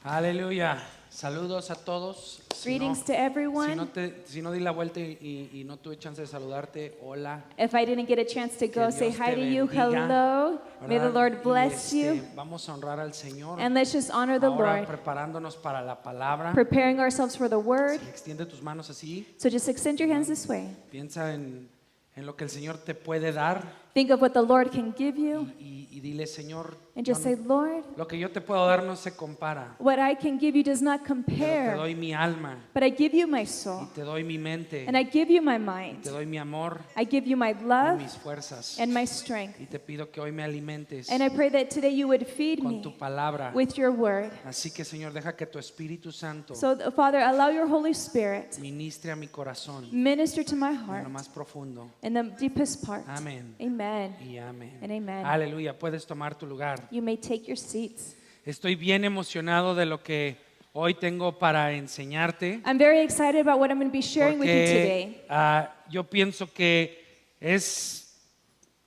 Aleluya. Saludos a todos. Greetings to everyone. Si no di la vuelta y no tuve chance de saludarte, hola. If I didn't get a chance to go Que say Dios hi te to you, bendiga, hello. May the ¿verdad? Lord bless Y, you. Vamos a honrar al Señor. And let's just honor the Ahora Lord, preparándonos para la palabra. preparing ourselves for the word. Extiende tus manos así. So just extend your hands this way. Piensa en lo que el Señor te puede dar Think of what the Lord can give you y dile, Señor, and just say, Lord, lo que yo te puedo dar no se compara. what I can give you does not Pero te compare, doy mi alma but I give you my y soul, te doy mi mente and I give you my y mind. te doy mi amor I give you my y love mis fuerzas. and my strength. Y te pido que hoy me alimentes And I pray that today you would feed con me tu palabra. with your word. Así que, Señor, deja que tu Espíritu Santo So, Father, allow your Holy Spirit ministre a mi corazón minister to my en lo heart más profundo. in the deepest part. Amén Amen. y amén. And amen. Aleluya. Puedes tomar tu lugar. You may take your seats. Estoy bien emocionado de lo que hoy tengo para enseñarte. I'm very excited about what I'm going to be sharing with you Porque today. yo pienso que es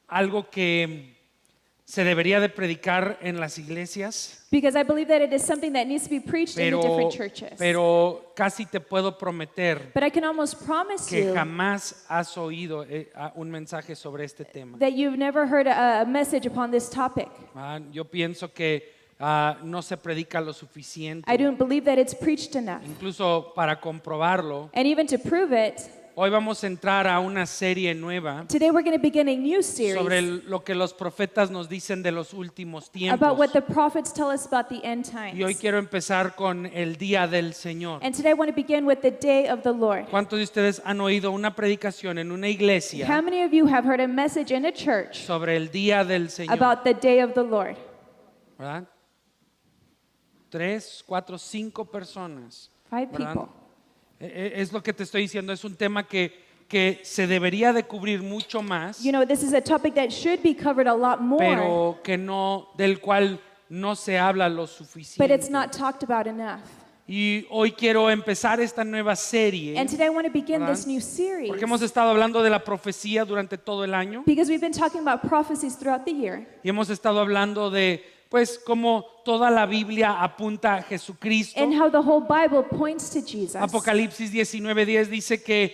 algo que se debería de predicar en las iglesias, Because I believe that it is something that needs to be preached in the different churches. pero casi te puedo prometer But I can almost promise que you jamás has oído un mensaje sobre este tema. that you've never heard a message upon this topic. Yo pienso que no se predica lo suficiente. I don't believe that it's preached enough. Incluso para comprobarlo, And even to prove it, hoy vamos a entrar a una serie nueva today we're going to begin a new series sobre lo que los profetas nos dicen de los últimos about tiempos. what the prophets tell us about the end Y hoy times. quiero empezar con el Día del Señor. And today I want to begin with the day of the Lord. ¿Cuántos de ustedes han oído una predicación en una How iglesia many of you have heard a message in a church sobre el Día del Señor? about the day of the Lord? ¿Verdad? 3, 4, 5 personas. 5 ¿verdad? people. Es lo que te estoy diciendo, es un tema que se debería de cubrir mucho más, You know, this is a topic that should be covered a lot more, pero del cual no se habla lo but suficiente. it's not talked about enough. Y hoy quiero empezar esta nueva serie And today I want to begin ¿verdad? this new series porque hemos estado hablando de la profecía durante todo el año because we've been talking about prophecies throughout the year. y hemos estado hablando de pues cómo toda la Biblia apunta a Jesucristo. And how the whole Bible points to Jesus. Apocalipsis 19:10 dice que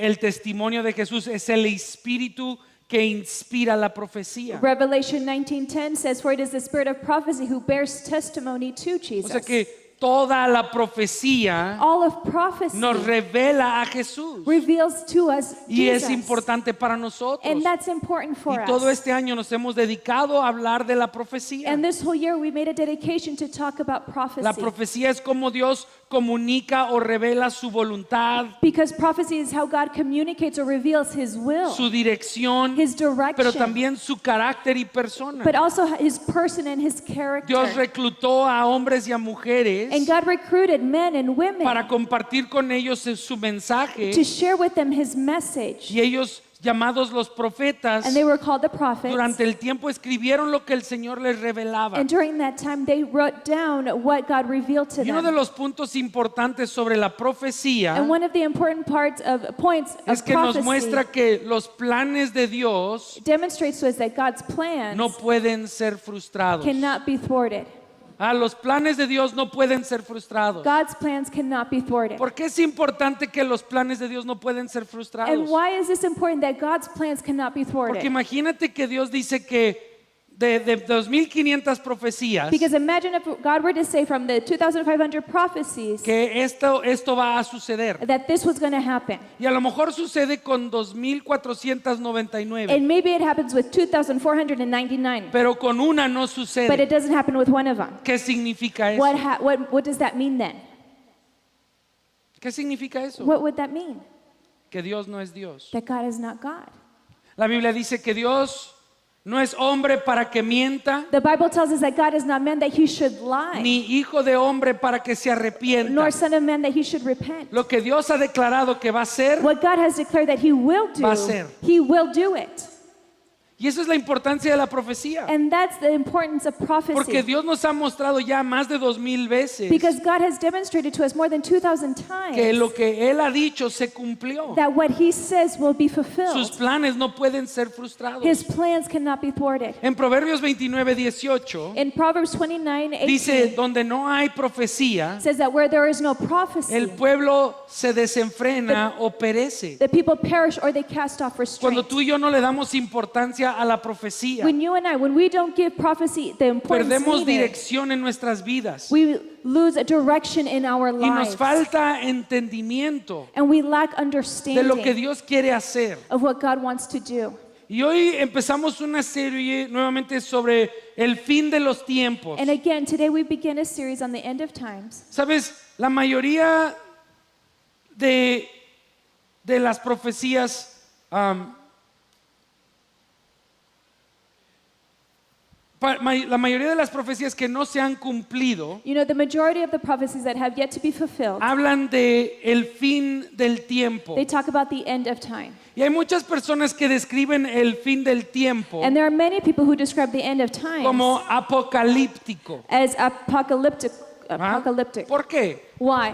el testimonio de Jesús es el espíritu que inspira la profecía. Revelation 19:10 says, "For it is the spirit of prophecy who bears testimony to O Jesus." sea que toda la profecía All of prophecy nos revela a Jesús reveals to us y es Jesus. importante para nosotros. And that's important for Y todo us. este año nos hemos dedicado a hablar de la profecía. And this whole year we made a dedication to talk about prophecy. La profecía es como Dios comunica o revela su voluntad, Because prophecy is how God communicates or reveals His will, su dirección, His direction, pero también su carácter y persona. but also His person and His character. Dios reclutó a hombres y a mujeres And God recruited men and women para compartir con ellos su mensaje to share with them His message. y ellos llamados los profetas And they were called the prophets. durante el tiempo escribieron lo que el Señor les revelaba. And during that time they wrote down what God revealed to Y uno de them. los puntos importantes sobre la profecía And one of the important points es of que nos prophecy muestra que los planes de Dios demonstrates to us that God's plans no pueden ser frustrados. cannot be thwarted. Los planes de Dios no pueden ser frustrados. God's plans cannot be thwarted. ¿Por qué es importante que los planes de Dios no pueden ser And frustrados? why is this important that God's plans cannot be Porque thwarted? imagínate que Dios dice que de 2,500 profecías, Because imagine if God were to say from the 2,500 prophecies que esto va a suceder. that this was going to happen. Y a lo mejor sucede con 2,499, And maybe it happens with 2,499, pero con una no but sucede. it doesn't happen with one of them. ¿Qué significa eso? What does that mean then? ¿Qué significa eso? What would that mean? Que Dios no es Dios. That God is not God. La Biblia dice que Dios no es hombre para que mienta, The Bible tells us that God is not man that He should lie, ni hijo de hombre para que se arrepienta. nor son of man that He should repent. Lo que Dios ha declarado que va a ser, What God has declared that He will Va a do, ser. He will do it. Y esa es la importancia de la profecía. And that's the importance of Porque prophecy. Dios nos ha mostrado ya más de 2000 veces Because God has demonstrated to us more than 2,000 que times lo que Él ha dicho se cumplió. that what He says will be Sus fulfilled. planes no pueden ser frustrados. His plans cannot be thwarted. En Proverbios 29:18 In Proverbs 29:18, dice, donde no hay profecía, says that where there is no el prophecy, pueblo se desenfrena o perece. the people perish or they cast off Cuando restraint. tú y yo no le damos importancia a la profecía, When we don't give prophecy the importance perdemos needed, dirección en nuestras vidas we lose a direction in our y nos lives. falta entendimiento And we lack de lo que understanding Dios quiere hacer. of what God wants to do. Y hoy empezamos una serie nuevamente sobre el fin de los tiempos. And again, today we begin a series on the end of times. Sabes, la mayoría de las profecías la mayoría de las profecías que no se han cumplido You know, the majority of the prophecies that have yet to be fulfilled, hablan de el fin del tiempo. they talk about the end of time. Y hay muchas personas que describen el fin del tiempo And there are many people who describe the end of time como apocalíptico. as apocalyptic. ¿Ah? ¿Por qué? Why?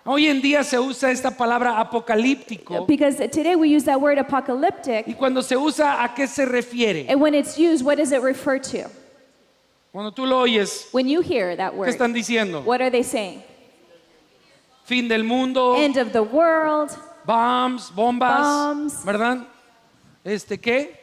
Hoy en día se usa esta palabra apocalíptico Because today we use that word y apocalyptic, cuando se usa, ¿a qué se refiere? and when it's used, what does it refer to? Cuando tú lo oyes, When you hear that ¿qué word, están diciendo? what are they saying? Fin del mundo, End of the world, bombas, Bombs. ¿verdad? ¿Qué?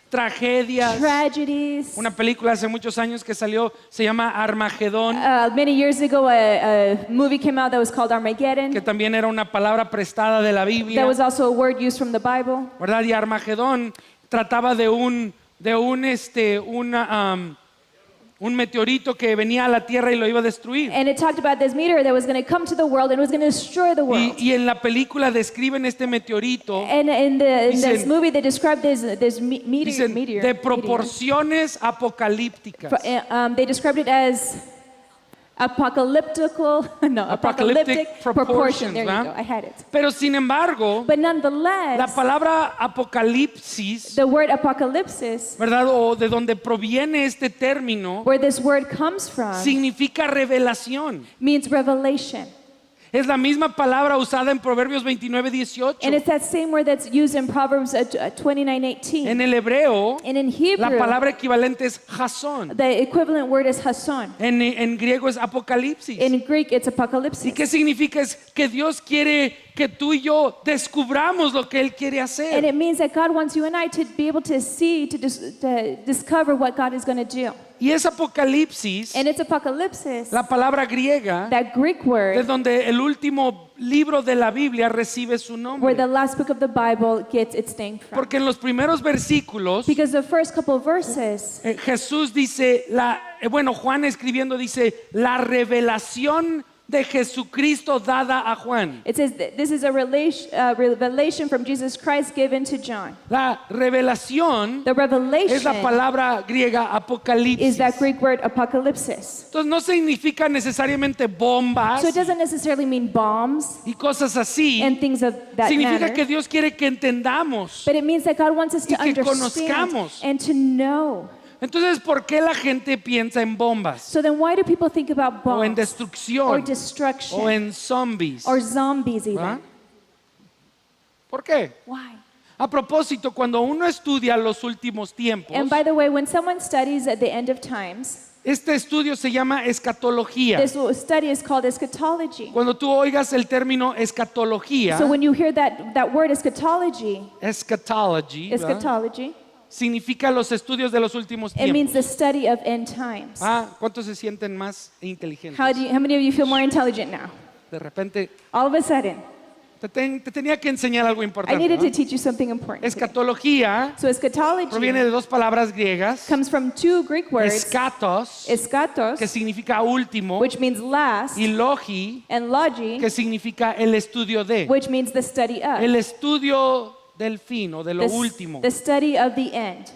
Tragedias. tragedies. Una película hace muchos años que salió, se llama Armagedón, Many years ago, a movie came out that was called que Armageddon. también era una palabra prestada de la That Biblia, was also a word used from the Bible. ¿verdad? Y Armagedón trataba de un meteorito que venía a la tierra y lo iba a destruir. And it talked about this meteor that was going to come to the world and was going to destroy the world. Y en la película describen este meteorito, And in this Dicen- movie, they described this meteor. dicen, meteor de proporciones apocalípticas. They described it as apocalyptic proportion. There you ¿verdad? go. I had it. Pero sin embargo, But la nonetheless, palabra apocalipsis, the word apocalypsis, ¿verdad? O de donde proviene este término, where this word comes from, significa revelación. means revelation. Es la misma palabra usada en Proverbios 29:18. And it's that same word that's used in Proverbs 29:18. En el hebreo, And in la Hebrew, palabra equivalente es jasón. the equivalent word is hason. En griego es apocalipsis. In Greek, it's ¿Y apocalypsis. qué significa? Es que Dios quiere que tú y yo descubramos lo que Él quiere And hacer. it means that God wants you and I to be able to see, to discover what God is going to do. Y es apocalipsis, And it's apocalypsis, la palabra griega, that Greek de word, donde el último libro de la Biblia recibe su where nombre. the last book of the Bible gets its name from. Porque en los primeros versículos, Because the first couple of verses, Jesús dice, Juan escribiendo dice, la revelación de Jesucristo dada a Juan. it says that this is a revelation from Jesus Christ given to John. La revelación The es la revelation palabra griega is apocalipsis. that Greek word apocalypsis. Entonces no significa necesariamente bombas So it doesn't necessarily mean bombs y cosas así. and things of that Significa manner. que Dios quiere que entendamos. But it means that God wants us to Y que understand conozcamos. and to know. Entonces, ¿por qué la gente piensa en bombas? So then why do people think about O en bombs or destrucción. destruction O en zombies. or zombies even? ¿Ah? ¿Por qué? Why? A propósito, cuando uno estudia los últimos tiempos, And by the way, when someone studies at the end of times, este estudio se llama escatología. this study is called eschatology. Cuando tú oigas el término escatología, So when you hear that word eschatology, eschatology, ¿verdad? eschatology, Significa los estudios de los últimos it means tiempos. the study of end times. ¿Cuántos se sienten más inteligentes? How many of you feel more intelligent now? De repente, All of a sudden, te tenía que enseñar algo I importante. needed ¿no? to teach you something important. today. Escatología So eschatology proviene de dos palabras griegas. comes from two Greek words, Eschatos, eskatos, que significa último, which means last, y logi, and logi, que significa el estudio de. which means the study of. El estudio del fin o de lo último. The study of the end.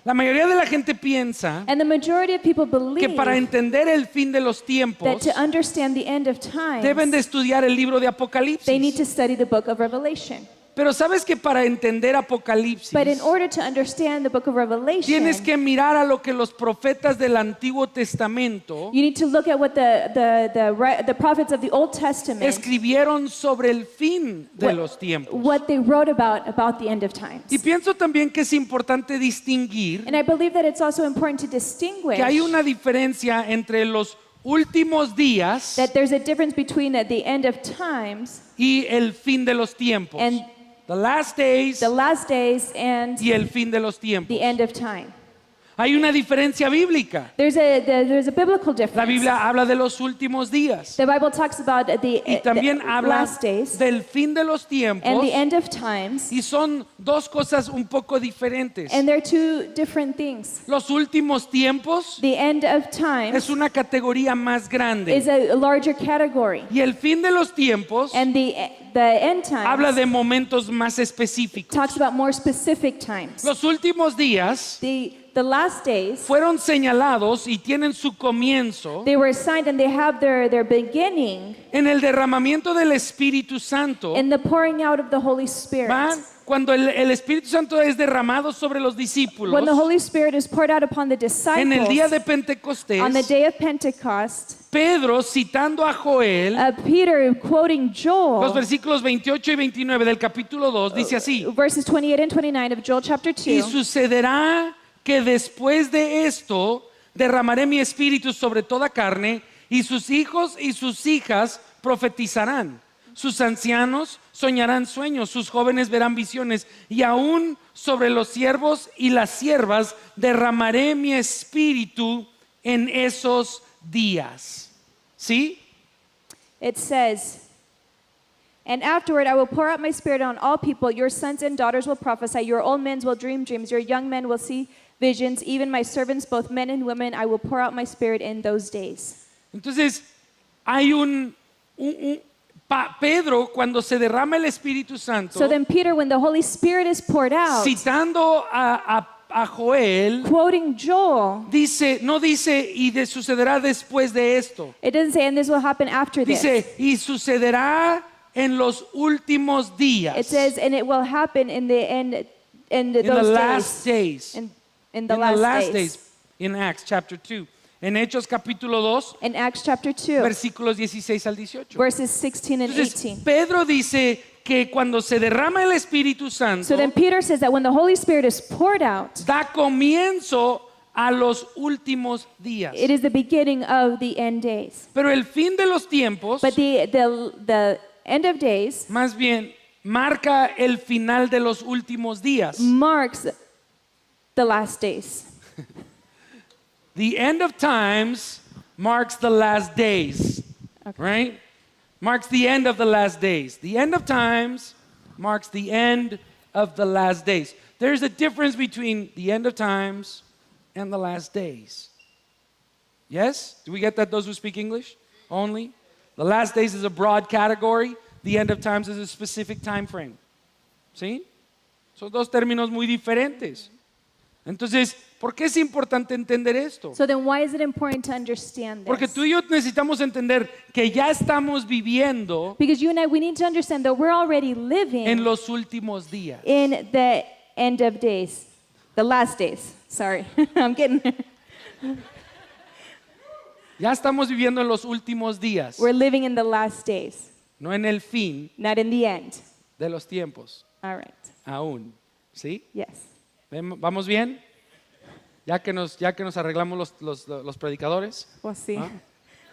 La mayoría de la gente piensa And the majority of people que believe para entender el fin de los that tiempos to understand the end of time, deben de estudiar el libro de they need Apocalipsis. to study the book of Revelation. Pero sabes que para entender Apocalipsis But in order to understand the book of Revelation, tienes que mirar a lo que los profetas del Antiguo Testamento you need to look at what the prophets of the Old Testament, escribieron sobre el fin de los tiempos. what they wrote about the end of times. Y pienso también que es importante distinguir And I believe that it's also important to distinguish que hay una diferencia entre los últimos días that there's a difference between the end of times y el fin de los tiempos. and The last days the last days and y el fin de los tiempos. the end of time. Hay una diferencia bíblica. There's a biblical La difference. Biblia habla de los últimos días The Bible talks about y también the habla last days del fin de los and tiempos, the end of times, y son dos cosas un poco diferentes. and they're two different things. Los últimos tiempos The end of times es una categoría más grande is a larger category, y el fin de los tiempos and the end habla times de momentos más específicos. talks about more specific times. Los últimos días The last days, fueron señalados y tienen su comienzo they were assigned and they have their beginning en el derramamiento del Espíritu Santo. in the pouring out of the Holy Spirit. ¿Va? Cuando el Espíritu Santo es derramado sobre los discípulos When the Holy Spirit is poured out upon the en el día de disciples Pentecostés, on the day of Pentecost, Pedro, citando a Joel, Peter quoting los Joel, versículos 28 y 29 del capítulo 2, dice así: verses 28 and 29 of Joel chapter y 2. sucederá que después de esto derramaré mi espíritu sobre toda carne, y sus hijos y sus hijas profetizarán. Sus ancianos soñarán sueños, sus jóvenes verán visiones, y aún sobre los siervos y las siervas derramaré mi espíritu en esos días. ¿Sí? It says, and afterward I will pour out my spirit on all people. Your sons and daughters will prophesy. Your old men will dream dreams. Your young men will see visions. Even my servants, both men and women, I will pour out my spirit in those days. Entonces, hay Pedro, cuando se derrama el Espíritu Santo, So then Peter, when the Holy Spirit is poured out, citando a Joel, quoting Joel, no dice y sucederá después de esto. it doesn't say, and this will happen after this. Dice, y sucederá en los últimos días. It says, and it will happen in the end, in in the those last days. days. In the In last days. In Acts chapter 2. En Hechos capítulo 2, In Acts chapter 2, versículos 16 al 18. verses 16 and Entonces, 18. Pedro dice que cuando se derrama el Espíritu Santo, So then Peter says that when the Holy Spirit is poured out, da comienzo a los últimos días. it is the beginning of the end days. Pero el fin de los tiempos, But the end of days más bien, marca el final de los últimos días. marks the last days. The end of times marks the last days, right? Marks the end of the last days. The end of times marks the end of the last days. There's a difference between the end of times and the last days. Yes? Do we get that, those who speak English only? The last days is a broad category. The end of times is a specific time frame. ¿Sí? Son dos términos muy diferentes. Entonces, ¿por qué es importante entender esto? So then why is it important to understand Porque this? tú y yo necesitamos entender que ya estamos viviendo Because you and I, we need to understand that we're already living en los últimos días. in the end of days. The last days. Sorry. I'm getting Ya estamos viviendo en los últimos días, We're living in the last days, no en el fin not in the end. de los tiempos, All right. aún. ¿Sí? Yes. ¿Vamos bien? Ya que nos arreglamos los predicadores, We'll see. Ah.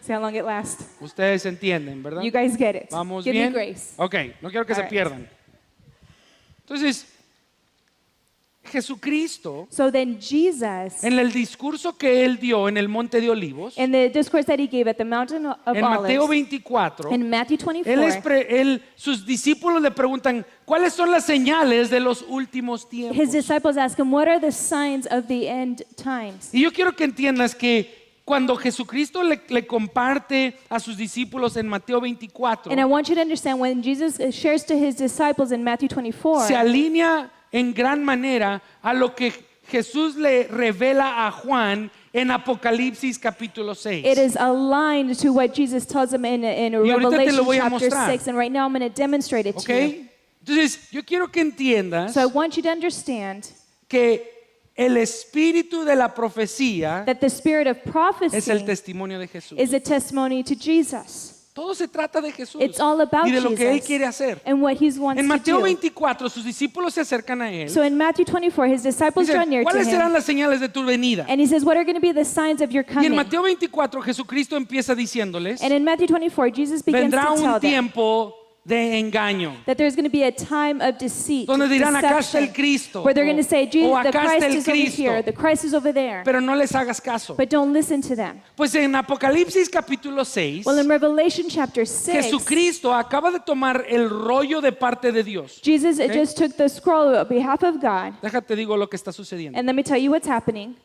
See how long it lasts. ustedes entienden, ¿verdad? You guys get it. ¿Vamos Give bien? me grace. Ok, no quiero que All se right. pierdan. Entonces, Jesucristo, So then Jesus, en el discurso que él dio en el Monte de Olivos, in the discourse that he gave at the Mountain of en Mateo Olives, 24, in Matthew 24, sus discípulos le preguntan, ¿cuáles son las señales de los últimos his tiempos? disciples ask him, what are the signs of the end times? Y yo quiero que entiendas que cuando Jesucristo le comparte a sus discípulos en Mateo 24, And I want you to understand when Jesus shares to his disciples in Matthew 24, se alinea en gran manera a lo que Jesús le revela a Juan en Apocalipsis capítulo 6. it is aligned to what Jesus tells them in ahorita te lo Revelation voy a chapter mostrar. 6. And right now I'm going to demonstrate it to you. ¿Ok? Entonces, yo quiero que entiendas So I want you to understand que el espíritu de la profecía that the spirit of es el prophecy testimonio de Jesús. is a testimony to Jesus. Todo se trata de Jesús It's all about y de lo que Él Jesus quiere hacer. and what he wants En to Mateo do. 24, sus discípulos se acercan a Él. So in Matthew 24, his disciples draw Dicen, near to ¿cuáles serán him, las señales de tu venida? and he says, what are going to be the signs of your Y en coming? Mateo 24, Jesucristo empieza diciéndoles, And in Matthew 24, Jesus begins vendrá to tell un them tiempo de engaño, that there's going to be a time of deceit, donde dirán, acá está el deception, Cristo, where they're going to say, o Jesus, the acá está Christ el is over Cristo, here, the Christ is over there, pero no les hagas caso. but don't listen to them. Pues en Apocalipsis capítulo 6, Well, in Revelation chapter 6, Jesucristo acaba de tomar el rollo de parte de Dios. Jesus just took the scroll on behalf of God, Déjate digo lo que está sucediendo. and let me tell you what's happening.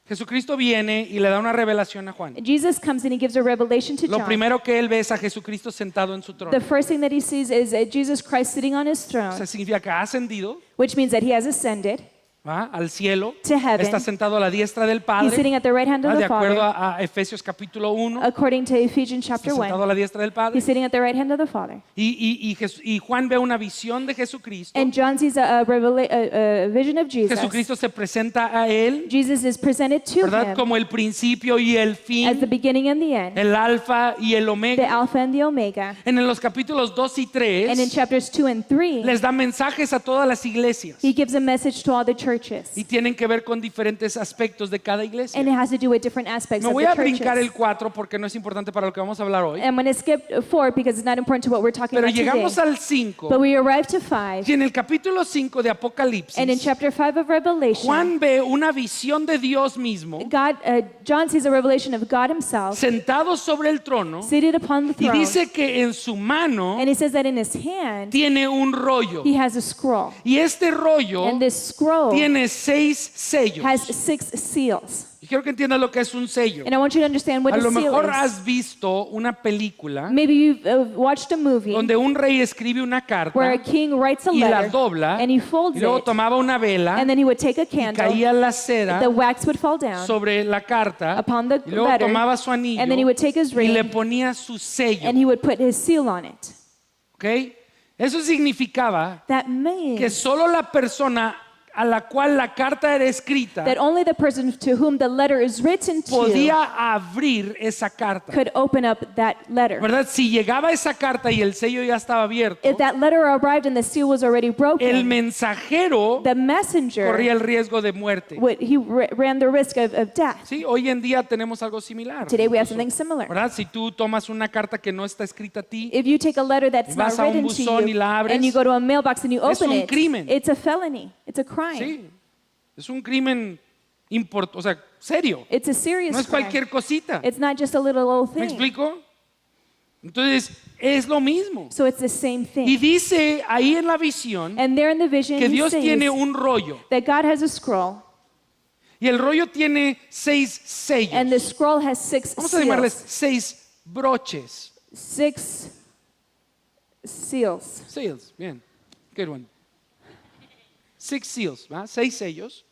Jesucristo viene y le da una revelación a Juan. Jesus comes and he gives a revelation to Lo John. primero que él ve es a Jesucristo sentado en su trono. The first thing that he sees is Jesus Christ sitting on his O throne, sea, significa que ha ascendido, which means that he has ascended ¿va?, al cielo, to heaven. está sentado a la diestra del He's Padre, sitting at the right hand of ¿va?, de the acuerdo Father. a Efesios capítulo 1, According to Ephesians está chapter sentado 1, a la diestra del Padre. he's sitting at the right hand of the Father. Y Juan ve una visión de Jesucristo. And John sees a vision of Jesus. Jesucristo se presenta a él, Jesus is presented to ¿verdad?, him como el principio y el as the fin, beginning and the end, el alfa y el the omega. Alpha and the Omega. En los capítulos 2 y And in 3 chapters 2 and 3, les da mensajes a todas las iglesias he gives a message to all the churches. y tienen que ver con diferentes aspectos de cada iglesia. And it has to do with different aspects Me of voy the a brincar el churches. 4 porque no es importante para lo que vamos a hablar hoy. I'm going to skip 4 because it's not important to what we're talking Pero about today. llegamos al 5 But we arrive to 5. y en el capítulo 5 de And in Apocalipsis, chapter 5 of Revelation, Juan ve una visión de Dios mismo John sees a revelation of God himself sentado sobre el trono seated upon the y throne. dice que en su mano And he says that in his hand, tiene un rollo. he has a scroll. Y este rollo And this scroll tiene 6 sellos. has 6 seals. Y quiero que entiendas lo que es un sello. And I want you to understand what A a lo seal mejor is. has visto una película Maybe you've watched a movie donde un rey escribe una where a carta king writes a y la letter dobla and he folds y luego it, tomaba una vela and then he would take a y candle, caía la cera the wax would fall down sobre la carta upon the y luego letter, tomaba su anillo and then he would take his y le ring ponía su sello. and he would put his seal on it. ¿Ok? Eso significaba That que means solo la persona a la cual la carta era escrita that only the person to whom the letter is written to podía abrir esa carta. could open up that letter. ¿Verdad? Si llegaba esa carta y el sello ya estaba abierto, If that letter arrived and the seal was already el broken, mensajero the messenger corría el riesgo de muerte. ran the risk of death. Sí, hoy en día tenemos algo similar. Today we have something similar. ¿Verdad? Si tú tomas una carta que no está escrita a ti, If you take a letter that's not vas a un written to buzón y you la abres, and you go to a mailbox and you es open un it, crimen. it's a felony. It's a crime. sí, es un crimen o sea, serio. It's a serious No es crime. cualquier cosita. It's not just a little old ¿Me thing. explico? Entonces, es lo mismo. So it's the same Y thing. dice ahí en la visión And there in the vision, que he Dios says tiene un rollo. that God has a scroll, Y el rollo tiene 6 sellos. and the scroll has 6 Vamos a llamarles seals. 6 broches. 6 seals. Seals, bien. Good one. 6 seals, ¿va? 6 sellos.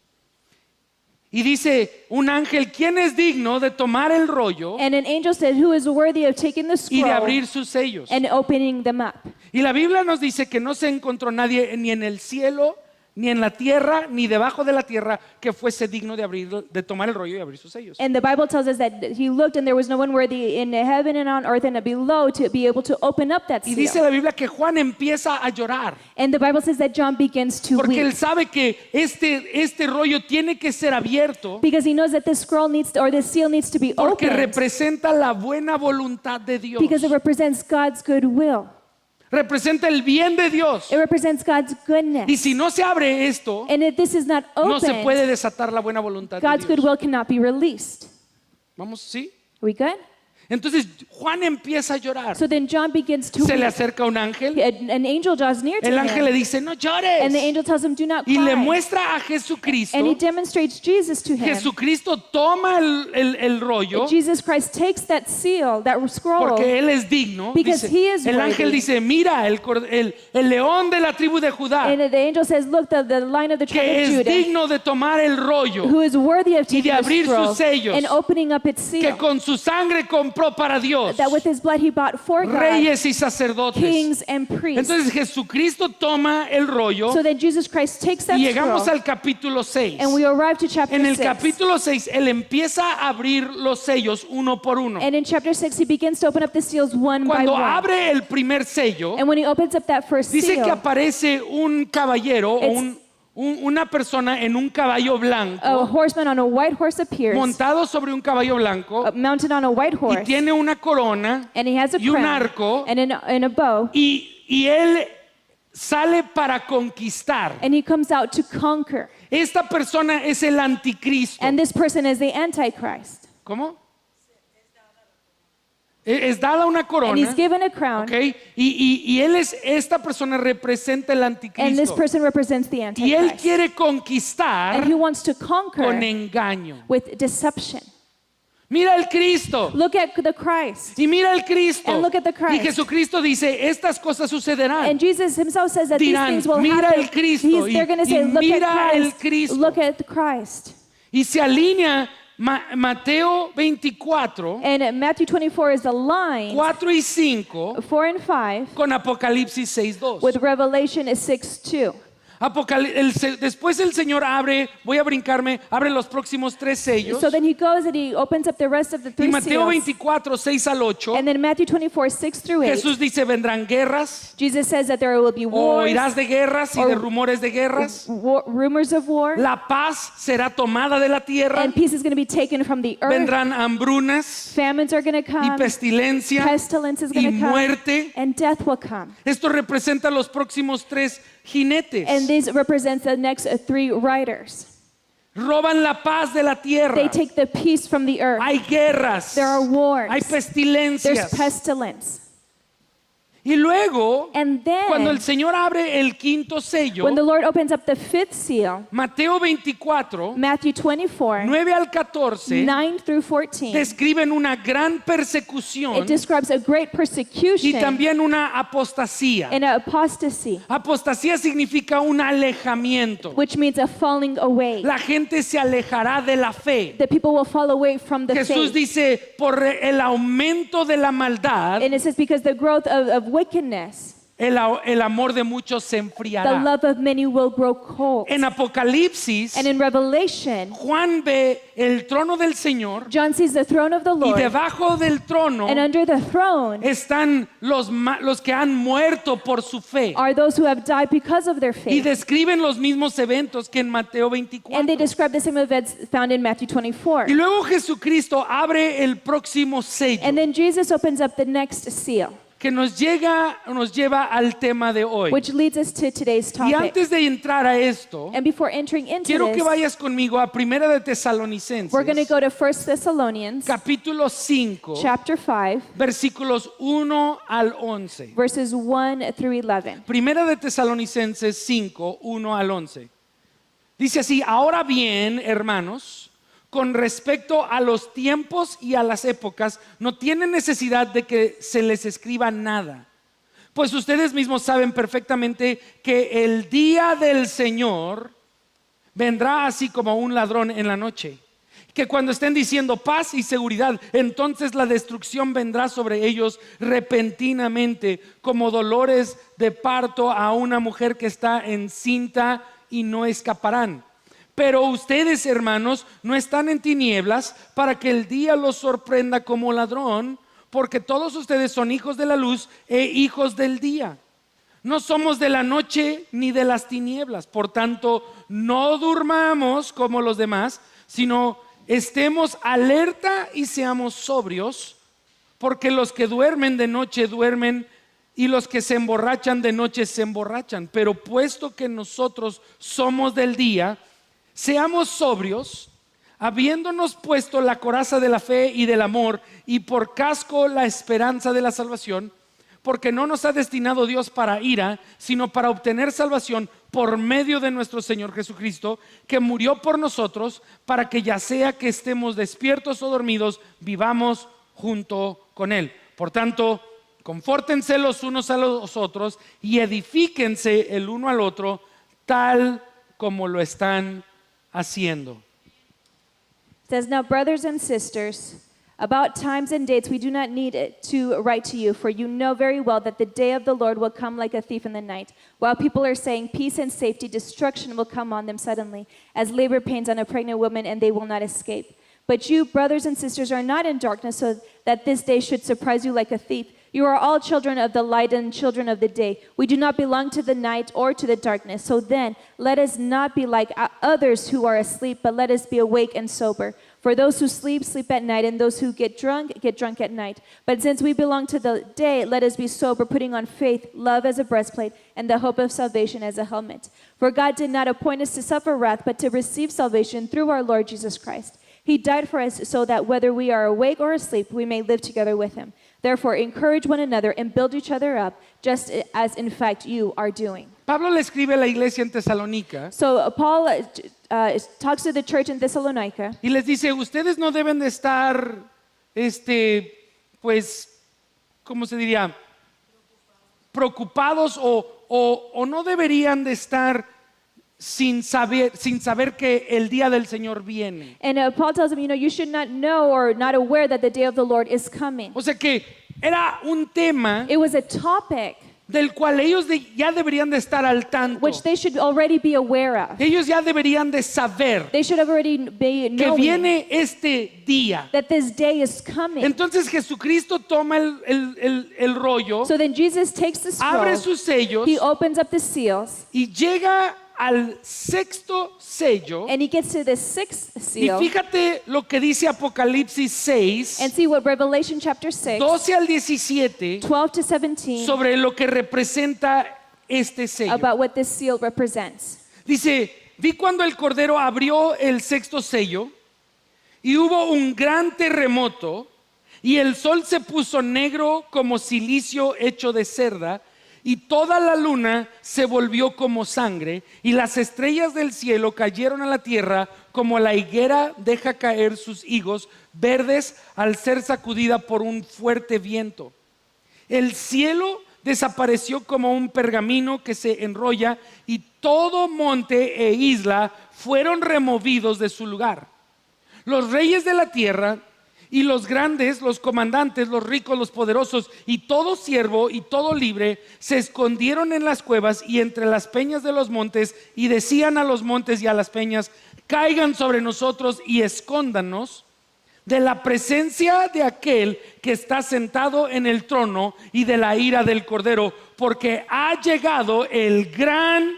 Y dice un ángel, ¿quién es digno de tomar el rollo And an angel said, who is worthy of taking the y de scroll abrir sus sellos? and opening them up? Y la Biblia nos dice que no se encontró nadie ni en el cielo, ni en la tierra, ni debajo de la tierra que fuese digno de tomar el rollo y abrir sus sellos. And the Bible tells us that he looked and there was no one worthy in heaven and on earth and below to be able to open up that Y dice seal. la Biblia que Juan empieza a llorar And the Bible says that John begins to porque él weep sabe que este rollo tiene que ser abierto because he knows that this scroll needs to, or this seal needs to be porque opened representa la buena voluntad de Dios. because it represents God's goodwill. Representa el bien de Dios. It represents God's goodness. Y si no se abre esto, And if this is not no se puede opened, desatar la buena voluntad de God's Dios. goodwill cannot be released. Vamos, ¿sí? Are we good? Entonces Juan empieza a llorar. So then John begins to Se le weep. acerca un ángel. An angel draws near to El ángel le him. dice, no And llores. the angel tells him, do not Y le cry. muestra a Jesucristo. And he demonstrates Jesus to him. Jesucristo toma el rollo Jesus Christ takes that seal, that scroll, porque Él es digno. Because Dice, he is el ángel worthy. dice, mira, el león de la tribu de Judá, and the angel says, look, the line of the tribe que of es Judah, digno de tomar el rollo, who is worthy of y de taking the abrir scroll sus sellos, and opening up its que seal, con su sangre compró para Dios, that with his blood he bought for God reyes y sacerdotes. kings and priests. Entonces Jesucristo toma el rollo So then Jesus Christ takes that y llegamos scroll, al capítulo 6. and we arrive to chapter En el 6. capítulo 6, Él empieza a abrir los sellos uno por uno. And in chapter 6, he begins to open up the seals one by Cuando one. abre el primer sello, And when he opens up that first dice que seal, aparece un caballero o It's- una persona en un caballo a blanco, horseman on a white horse appears, montado sobre un caballo blanco, mounted on a white y horse, tiene una corona and he has a y un crown arco, and a bow, y él sale para conquistar. and he comes out to conquer. Esta persona es el anticristo. And this person is the Antichrist. ¿Cómo? Es dada una And corona, he's given a crown, ¿ok? Y esta persona representa el and this anticristo. person represents the Y él Antichrist. quiere And conquistar he wants to con conquer engaño. with deception. Mira el Cristo. Look at the Christ. Y mira el Cristo. And look at the Christ. Y Jesucristo dice, estas cosas sucederán. And Jesus himself says that these Dirán, things will "Mira happen. el Cristo", They're going to y say, look mira at el Christ. Cristo. Look at the Christ. Y se alinea Mateo 24, And Matthew 24 is aligned 4 y 5 4 and 5 con Apocalipsis 6:2. with Revelation is 6:2. Después el Señor abre los próximos 3 sellos. So then he goes and he opens up the rest of the Y 3 Mateo seals. 24, 6 al 8, And then Matthew 24, 6 through 8, Jesús dice, vendrán guerras, Jesus says that there will be o wars, oirás de guerras y or- de rumores de guerras. rumors of war, La paz será tomada de la tierra, and peace is going to be taken from the earth. vendrán hambrunas Famines are going to y come, pestilencia pestilence is y going to come, muerte. and death will come. Esto representa los próximos 3 jinetes. And this represents the next 3 riders. Roban la paz de la tierra. They take the peace from the earth. Hay guerras. There are wars. Hay There's pestilencias. pestilence. Y luego, And then, cuando el Señor abre el quinto sello, when the Lord opens up the 5th seal, Mateo 24, Matthew 24, 9 al 14, 9 through 14, describen una gran persecución it describes a great y persecution también una apostasía. and an apostasy, Apostasía significa un alejamiento. which means a falling away. La gente se alejará de la fe. The people will fall away from the Jesús faith. dice, por el aumento de la maldad, And it says, because the growth of wickedness, el amor de muchos se the enfriará. love of many will grow cold. En Apocalipsis, And in Revelation, Juan ve el trono del Señor John sees the throne of the y Lord, debajo del trono and under the throne están los que han muerto por su fe. are those who have died because of their Y faith. describen los mismos eventos que en Mateo And they 24. describe the same events found in Matthew 24. Y luego Jesucristo abre el próximo sello And then Jesus opens up the next seal, que nos lleva al tema de hoy. which leads us to today's Y topic. antes de entrar a esto, And before entering into quiero que this, vayas conmigo a Primera de Tesalonicenses, we're going to go to 1 Thessalonians capítulo 5, chapter 5, versículos 1 al 11. verses 1 through 11. Primera de Tesalonicenses 5, 1 al 11. Dice así, ahora bien, hermanos, con respecto a los tiempos y a las épocas, no tienen necesidad de que se les escriba nada, pues ustedes mismos saben perfectamente que el día del Señor vendrá así como un ladrón en la noche. Que cuando estén diciendo paz y seguridad, entonces la destrucción vendrá sobre ellos repentinamente, como dolores de parto a una mujer que está encinta, y no escaparán. Pero ustedes, hermanos, no están en tinieblas para que el día los sorprenda como ladrón, porque todos ustedes son hijos de la luz e hijos del día. No somos de la noche ni de las tinieblas. Por tanto, no durmamos como los demás, sino estemos alerta y seamos sobrios, porque los que duermen de noche duermen, y los que se emborrachan de noche se emborrachan. Pero puesto que nosotros somos del día, seamos sobrios, habiéndonos puesto la coraza de la fe y del amor, y por casco la esperanza de la salvación, porque no nos ha destinado Dios para ira, sino para obtener salvación por medio de nuestro Señor Jesucristo, que murió por nosotros, para que ya sea que estemos despiertos o dormidos, vivamos junto con Él. Por tanto, confórtense los unos a los otros y edifíquense el uno al otro, tal como lo están haciendo. It says, now brothers and sisters, About times and dates we do not need it to write to you, for you know very well that the day of the Lord will come like a thief in the night. While people are saying peace and safety, destruction will come on them suddenly, as labor pains on a pregnant woman, and they will not escape. But you, brothers and sisters, are not in darkness, so that this day should surprise you like a thief. You are all children of the light and children of the day. We do not belong to the night or to the darkness. So then, let us not be like others who are asleep, but let us be awake and sober. For those who sleep, sleep at night, and those who get drunk at night. But since we belong to the day, let us be sober, putting on faith, love as a breastplate, and the hope of salvation as a helmet. For God did not appoint us to suffer wrath, but to receive salvation through our Lord Jesus Christ. He died for us so that whether we are awake or asleep, we may live together with him. Therefore, encourage one another and build each other up, just as in fact you are doing. Pablo le escribe a la iglesia en Tesalónica So Paul talks to the church in Thessalonica, y les dice, ustedes no deben de estar, pues, ¿cómo se diría? Preocupados o no deberían de estar sin saber que el día del Señor viene. and Paul tells them, you should not know or not aware that the day of the Lord is coming. O sea que era un tema It was a topic del cual ellos ya deberían de estar al tanto. which they should already be aware of. Ellos ya deberían de saber They should already be que knowing viene este día. that this day is coming. Entonces Jesucristo toma el rollo, So then Jesus takes the abre scroll, sus sellos he opens up the seals, y llega al sexto sello. and he gets to the sixth Y seal. fíjate lo que dice Apocalipsis 6, And see what Revelation chapter 6, 12 al 17, 12 to 17, sobre lo que representa este sello. about what this seal represents. Dice, vi cuando el Cordero abrió el sexto sello y hubo un gran terremoto y el sol se puso negro como cilicio hecho de cerda y toda la luna se volvió como sangre y las estrellas del cielo cayeron a la tierra como la higuera deja caer sus higos verdes al ser sacudida por un fuerte viento. El cielo desapareció como un pergamino que se enrolla y todo monte e isla fueron removidos de su lugar. Los reyes de la tierra y los grandes, los comandantes, los ricos, los poderosos y todo siervo y todo libre se escondieron en las cuevas y entre las peñas de los montes y decían a los montes y a las peñas, caigan sobre nosotros y escóndanos de la presencia de aquel que está sentado en el trono y de la ira del Cordero, porque ha llegado el gran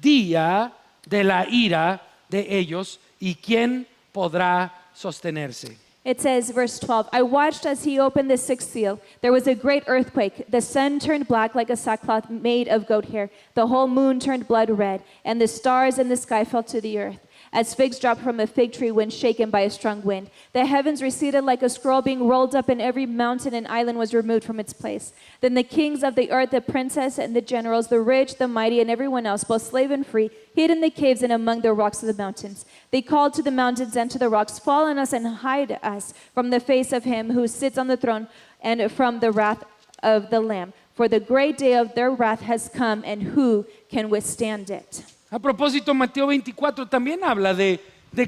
día de la ira de ellos y quién podrá sostenerse. It says, verse 12, I watched as he opened the sixth seal. There was a great earthquake. The sun turned black like a sackcloth made of goat hair. The whole moon turned blood red, and the stars in the sky fell to the earth, as figs drop from a fig tree when shaken by a strong wind. The heavens receded like a scroll being rolled up, and every mountain and island was removed from its place. Then the kings of the earth, the princes and the generals, the rich, the mighty, and everyone else, both slave and free, hid in the caves and among the rocks of the mountains. They called to the mountains and to the rocks, fall on us and hide us from the face of him who sits on the throne and from the wrath of the Lamb. For the great day of their wrath has come, and who can withstand it? A propósito, Mateo 24 también habla de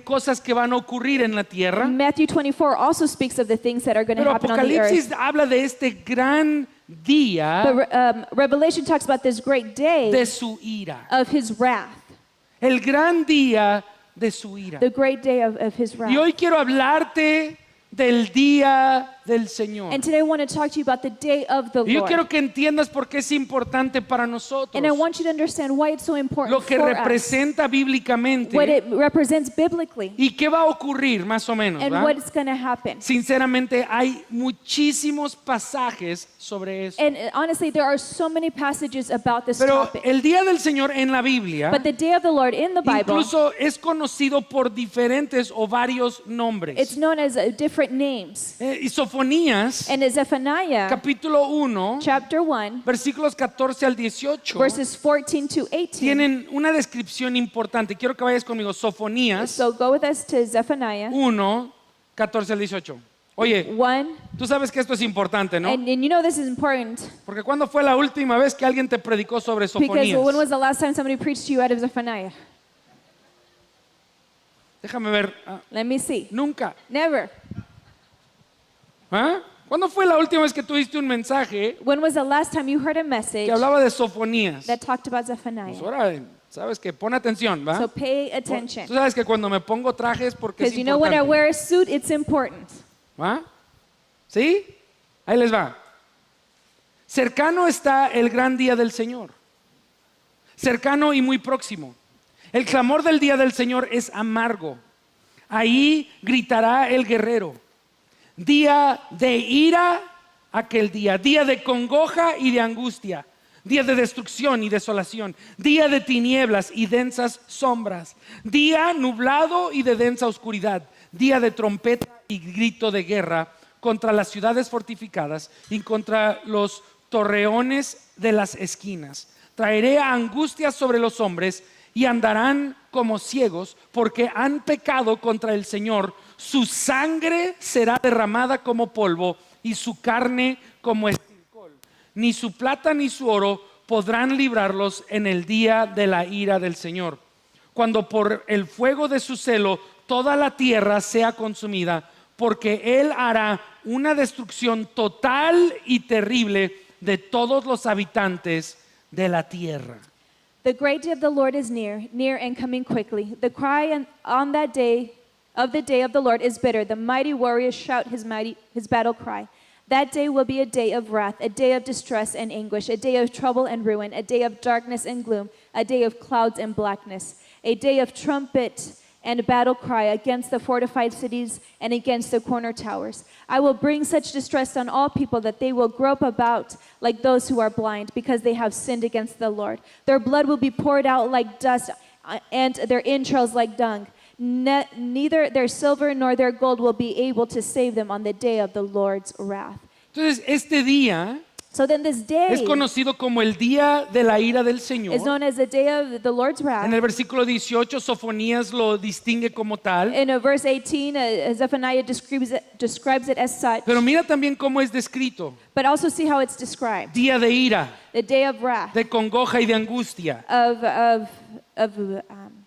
cosas que van a ocurrir en la tierra. Matthew 24 also speaks of the things that are going to Pero happen on the earth. Apocalipsis habla de este gran día But Revelation talks about this great day de su ira. of his wrath, El gran día de su ira. the great day of his wrath. Y hoy quiero hablarte del día del Señor. And today I want to talk to you about the day of the Y yo Lord. quiero que entiendas por qué es importante para nosotros. And I want you to understand why it's so important Lo que for us, representa bíblicamente what it represents biblically, y qué va a ocurrir más o menos. and ¿va? what's going to happen. Sinceramente hay muchísimos pasajes sobre eso. And honestly, there are so many passages about this Pero topic. el día del Señor en la Biblia But the day of the Lord in the Bible, incluso es conocido por diferentes o varios nombres. it's known as different names. Y Sofonías, And Zephaniah capítulo 1, chapter 1, versículos 14 al 18, verses 14 to 18. tienen una descripción importante. Quiero que vayas conmigo. Sofonías So go with us to Zephaniah 1, 14 al 18. Oye, 1. tú sabes que esto es importante, ¿no? And you know this is important Porque ¿cuándo fue la última vez que alguien te predicó sobre because Sofonías? when was the last time somebody preached to you out of Zephaniah? Déjame ver. Let me see. Nunca. Never. ¿Ah? ¿Cuándo fue la última vez que tuviste un mensaje When was the last time you heard a message que hablaba de Sofonías? that talked about Pues Zephaniah? ahora, sabes que pon atención, ¿va? So pay attention. Tú sabes que cuando me pongo trajes porque es Because you know when I importante, wear a suit, it's important. ¿va? ¿Sí? Ahí les va. Cercano está el gran día del Señor. Cercano y muy próximo. El clamor del día del Señor es amargo. Ahí gritará el guerrero. Día de ira, aquel día. Día de congoja y de angustia. Día de destrucción y desolación. Día de tinieblas y densas sombras. Día nublado y de densa oscuridad. Día de trompeta y grito de guerra contra las ciudades fortificadas y contra los torreones de las esquinas. Traeré angustia sobre los hombres y andarán como ciegos porque han pecado contra el Señor. Su sangre será derramada como polvo y su carne como estiércol. Ni su plata ni su oro podrán librarlos en el día de la ira del Señor. Cuando por el fuego de su celo toda la tierra sea consumida, porque Él hará una destrucción total y terrible de todos los habitantes de la tierra. The great day of the Lord is near, near and coming quickly. The cry on that day of the Lord is bitter. The mighty warriors shout his battle cry. That day will be a day of wrath, a day of distress and anguish, a day of trouble and ruin, a day of darkness and gloom, a day of clouds and blackness, a day of trumpet and battle cry against the fortified cities and against the corner towers. I will bring such distress on all people that they will grope about like those who are blind, because they have sinned against the Lord. Their blood will be poured out like dust, and their entrails like dung. Neither their silver nor their gold will be able to save them on the day of the Lord's wrath. Entonces, este día So then this day es conocido como el día de la ira del Señor. is known as the day of the Lord's wrath. En el versículo 18, Sofonías lo distingue como tal. In verse 18, Zephaniah describes it as such. Pero mira también cómo es descrito. But also see how it's described. Día de ira, The day of wrath, de congoja y de angustia,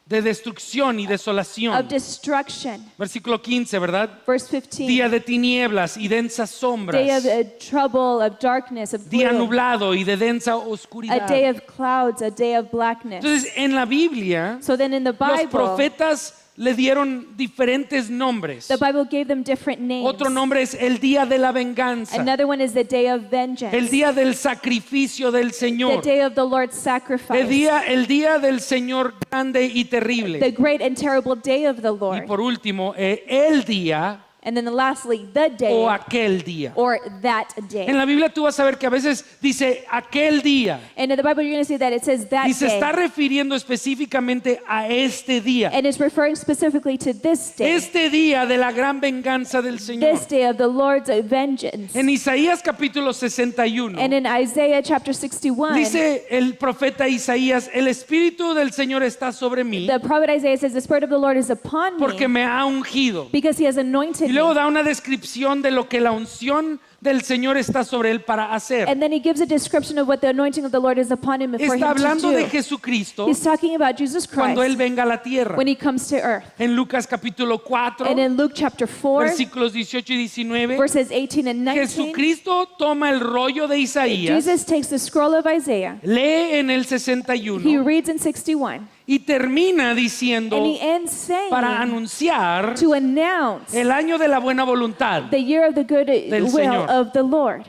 de destrucción y desolación. of destruction. Versículo 15, ¿verdad? Verse 15. Día de tinieblas y densas sombras. Day of trouble, of darkness, of Día gloom. nublado y de densa A oscuridad. day of clouds, a day of blackness. Entonces, en la Biblia, So then in the los Bible, profetas le dieron diferentes nombres. the Bible gave them different names. Otro nombre es el día de la venganza, Another one is the day of vengeance. el día del sacrificio del The Señor, day of the Lord's sacrifice. el día del Señor grande y The terrible. great and terrible day of the Y Lord. por último, el día And then lastly, the day o aquel día. or that En day. la Biblia tú vas a ver que a veces dice aquel día And in the Bible, you're going to see that it says that y se está day. refiriendo específicamente a este día. And it's referring specifically to this day. Este día de la gran venganza del Señor. This day of the Lord's vengeance. En Isaías capítulo 61 And in Isaiah chapter 61, dice el profeta Isaías, el Espíritu del Señor está sobre mí the prophet Isaiah says, the Spirit of the Lord is upon porque me me ha ungido. because he has anointed Y luego me. da una descripción de lo que la unción del Señor está sobre él para hacer. And then he gives a description of what the anointing of the Lord is upon him for Está him to hablando de do. Jesucristo He's talking about Jesus cuando él Christ venga a la tierra. when he comes to earth. En Lucas capítulo 4, And in Luke chapter 4, versículos 18 y 19, verses 18 and 19, Jesucristo toma el rollo de Isaías, Jesus takes the scroll of Isaiah. lee en el He 61 reads in 61, y termina diciendo and he ends saying para anunciar to announce el año de la buena voluntad. the year of the good will Señor. of the Lord.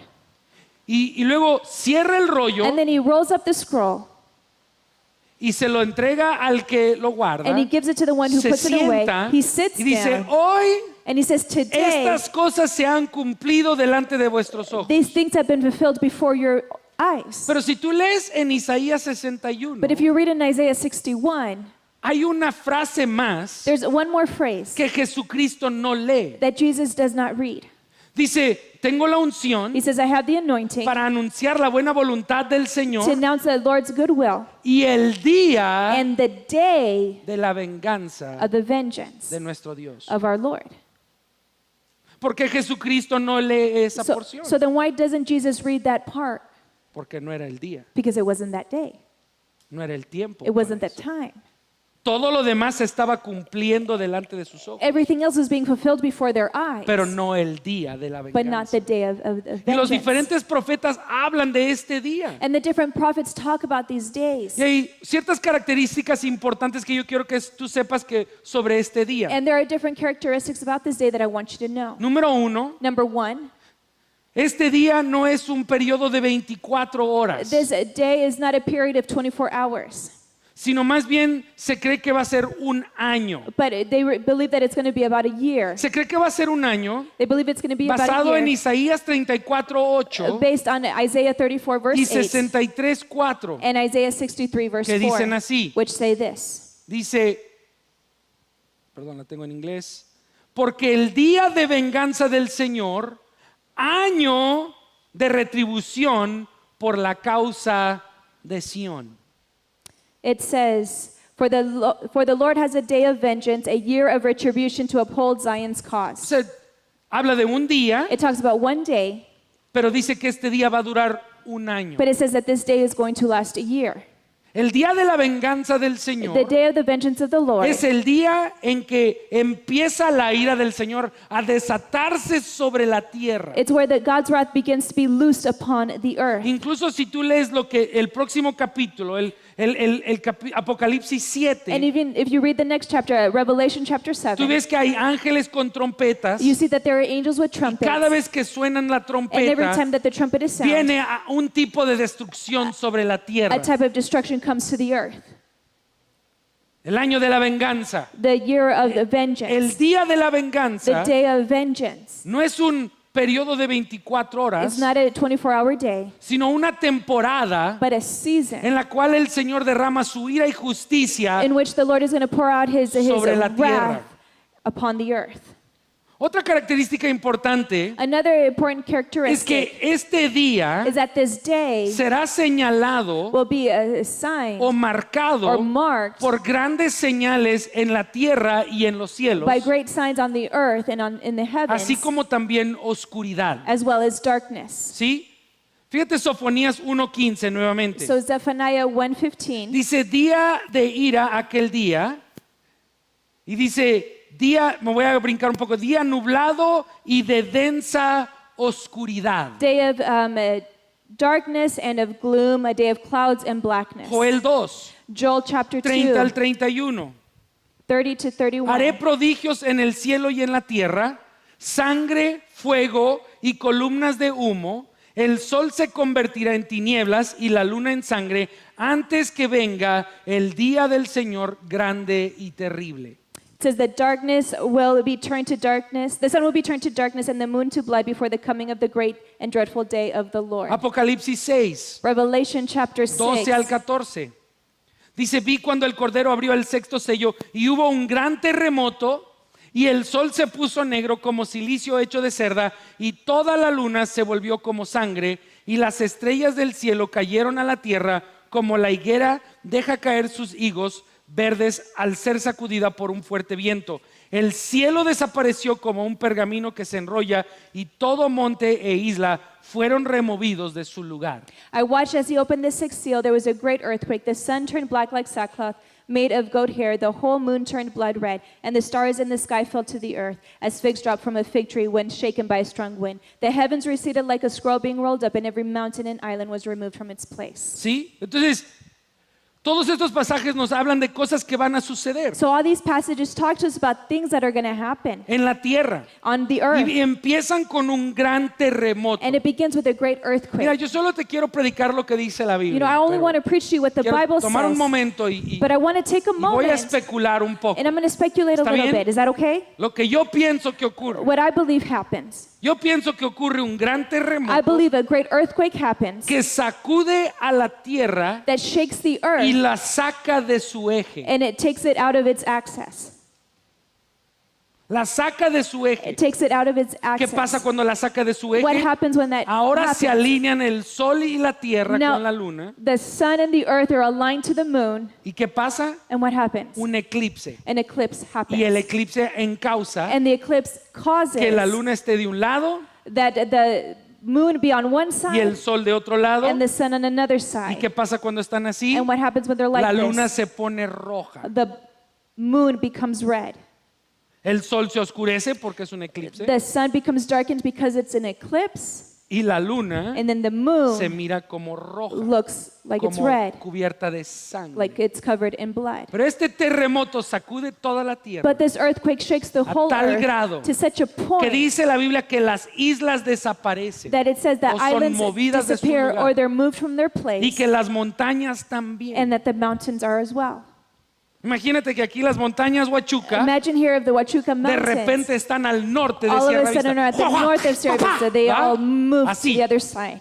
Y luego cierra el rollo And then he rolls up the scroll y se lo entrega al que lo guarda. and he gives it to the one who Se puts it away. sienta He sits y dice, down hoy and he says, today estas cosas se han cumplido delante de vuestros ojos. these things have been fulfilled before your eyes. Pero si tú lees en Isaías 61, But if you read in Isaiah 61, hay una frase más there's one more phrase que Jesucristo no lee. that Jesus does not read. Dice, tengo la unción He says, I have the anointing para anunciar la buena voluntad del to Señor announce the Lord's goodwill y el día and the day de la venganza of the vengeance de nuestro Dios. of our Lord. Porque Jesucristo no lee esa So, porción. so then why doesn't Jesus read that part? Porque no era el día, Because it wasn't that day. no era el tiempo. It wasn't para that eso. time. Todo lo demás se estaba cumpliendo delante de sus ojos, Everything else was being fulfilled before their eyes, pero no el día de la but not venganza. the day of Y los vengeance. diferentes profetas hablan de este día. And the different prophets talk about these days. Y hay ciertas características importantes que yo quiero que tú sepas que sobre este día. And there are different characteristics about this day that I want you to know. Número uno, Number one, este día no es un periodo de 24 horas, this day is not a period of 24 hours, sino más bien se cree que va a ser un año. but they believe that it's going to be about a year. Se cree que va a ser un año They believe it's going to be about basado a en year Isaías 34:8 based on Isaiah 34 verse y 8 63:4. and Isaiah 63 verse Que 4, dicen así. which say this. Dice, perdón, la tengo en inglés, porque el día de venganza del Señor, año de retribución por la causa de Sión. It says, for the Lord has a day of vengeance, a year of retribution to uphold Zion's cause. Se habla de un día, It talks about one day, pero dice que este día va a durar un año. but it says that this day is going to last a year. El día de la venganza del The Señor day of the vengeance of the Lord es el día en que empieza la ira del Señor a desatarse sobre la tierra. it's where God's wrath begins to be loosed upon the earth. Incluso si tú lees lo que el próximo capítulo, Apocalipsis 7, And even if you read the next chapter, Revelation chapter tú 7, ves que hay ángeles con trompetas you see that there are angels with trumpets. cada vez que suenan la And every trompeta time that the trumpet is sounded, viene a un tipo de destrucción sobre la tierra. a type of destruction comes to the earth. El año de la venganza. The year of the El vengeance, día de la the venganza day of vengeance. no es un periodo de 24 horas, It's not a 24-hour day, sino una temporada but a season en la cual el Señor derrama su ira y justicia. in which the Lord is going to pour out his sobre la tierra. wrath upon the earth. Otra característica importante Another important es characteristic que este día is that this day será señalado will be a sign o marcado or marked por grandes señales en la tierra y en los cielos, by great signs on the earth and in the heavens, así como también oscuridad. as well as darkness. ¿Sí? Fíjate Sofonías 1:15 nuevamente. So Zephaniah 1:15, Dice día de ira aquel día, y dice día, me voy a brincar un poco, día nublado y de densa oscuridad. day of darkness and of gloom, a day of clouds and blackness. Joel 2, Joel chapter 30 al 2, 31. 30 to 31. Haré prodigios en el cielo y en la tierra, sangre, fuego y columnas de humo. El sol se convertirá en tinieblas y la luna en sangre antes que venga el día del Señor grande y terrible. It says that darkness will be turned to darkness, the sun will be turned to darkness and the moon to blood before the coming of the great and dreadful day of the Lord. Apocalipsis 6, Revelation chapter 12 al 6. 14. Dice, vi cuando el Cordero abrió el sexto sello y hubo un gran terremoto y el sol se puso negro como silicio hecho de cerda y toda la luna se volvió como sangre y las estrellas del cielo cayeron a la tierra como la higuera deja caer sus higos verdes al ser sacudida por un fuerte viento. El cielo desapareció como un pergamino que se enrolla y todo monte e isla fueron removidos de su lugar. I watched as he opened the sixth seal. There was a great earthquake. The sun turned black like sackcloth made of goat hair. The whole moon turned blood red, and the stars in the sky fell to the earth as figs drop from a fig tree when shaken by a strong wind. The heavens receded like a scroll being rolled up, and every mountain and island was removed from its place. ¿Sí? Entonces, todos estos pasajes nos hablan de cosas que van a suceder So all these passages talk to us about things that are going to happen en la tierra on the earth, y empiezan con un gran terremoto. and it begins with a great Mira, earthquake. yo solo te quiero predicar lo que dice la You know, Biblia, I only pero want to preach to you what the quiero Bible tomar un says, momento y but I want to take a voy a moment, especular un poco. and I'm going to speculate a ¿Está little bien? bit. Is that okay? Lo que yo pienso que ocurre. What I believe happens. Yo pienso que ocurre un gran I terremoto believe a great earthquake happens que sacude a la tierra that shakes the y earth la saca de su eje. and it takes it out of its axis. La saca de su eje. It takes it out of its ¿Qué pasa axis. cuando la saca de su What eje? happens when that Ahora se happens? alinean el sol y la tierra Now, con la luna. the sun and the earth are aligned to the moon, ¿Y qué pasa? and what happens? Un eclipse. An eclipse Y el happens. eclipse encausa And the eclipse causes que la luna esté de un lado that the moon be on one y el side sol de otro lado. and the sun on another ¿Y side. qué pasa cuando están así? And what happens when they're like La luna this? se pone roja. The moon becomes red. El sol se oscurece porque es un eclipse. The sun becomes darkened because it's an eclipse. Y la luna And then the se moon mira como roja, looks like it's como red, cubierta de sangre. like it's covered in blood. Pero este terremoto sacude toda la tierra, But this earthquake shakes the whole tal earth grado to such a que point dice la Biblia que las islas desaparecen that it says that o son islands movidas de su disappear lugar, or they're moved from their y place, que las montañas también. and that the mountains are as well. Imagínate que aquí las montañas Huachuca Imagine here of the Huachuca de Mountains. repente están al norte de All of Sierra a sudden are at the Vista. north of Sierra Vista. They ¿Va? all move to Así. the other side.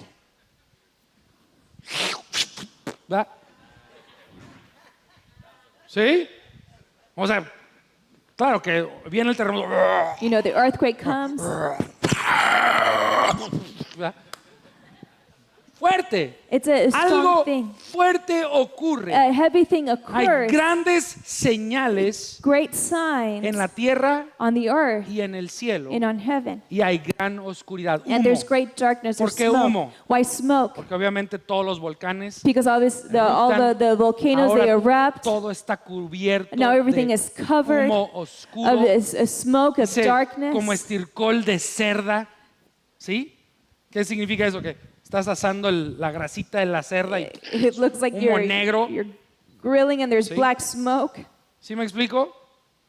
¿Va? ¿Sí? O sea, claro que viene el terremoto. You know, the earthquake comes. ¿Va? Fuerte. It's a strong Algo thing. fuerte ocurre. A heavy thing Hay occurs. grandes señales Great signs en la tierra on the earth y en el cielo. and on heaven. Y hay gran oscuridad. And there's Humo. great darkness or ¿Por qué smoke. humo? Why smoke? Porque obviamente todos los volcanes, Because all the volcanoes, they ahora erupt. todo está cubierto Now everything de is covered humo of oscuro, a smoke of como darkness. estircol de cerda. ¿Sí? ¿Qué significa eso? Que estás asando la grasita de la cerda y It looks like humo negro. you're grilling and there's Sí. black smoke. ¿Sí me explico?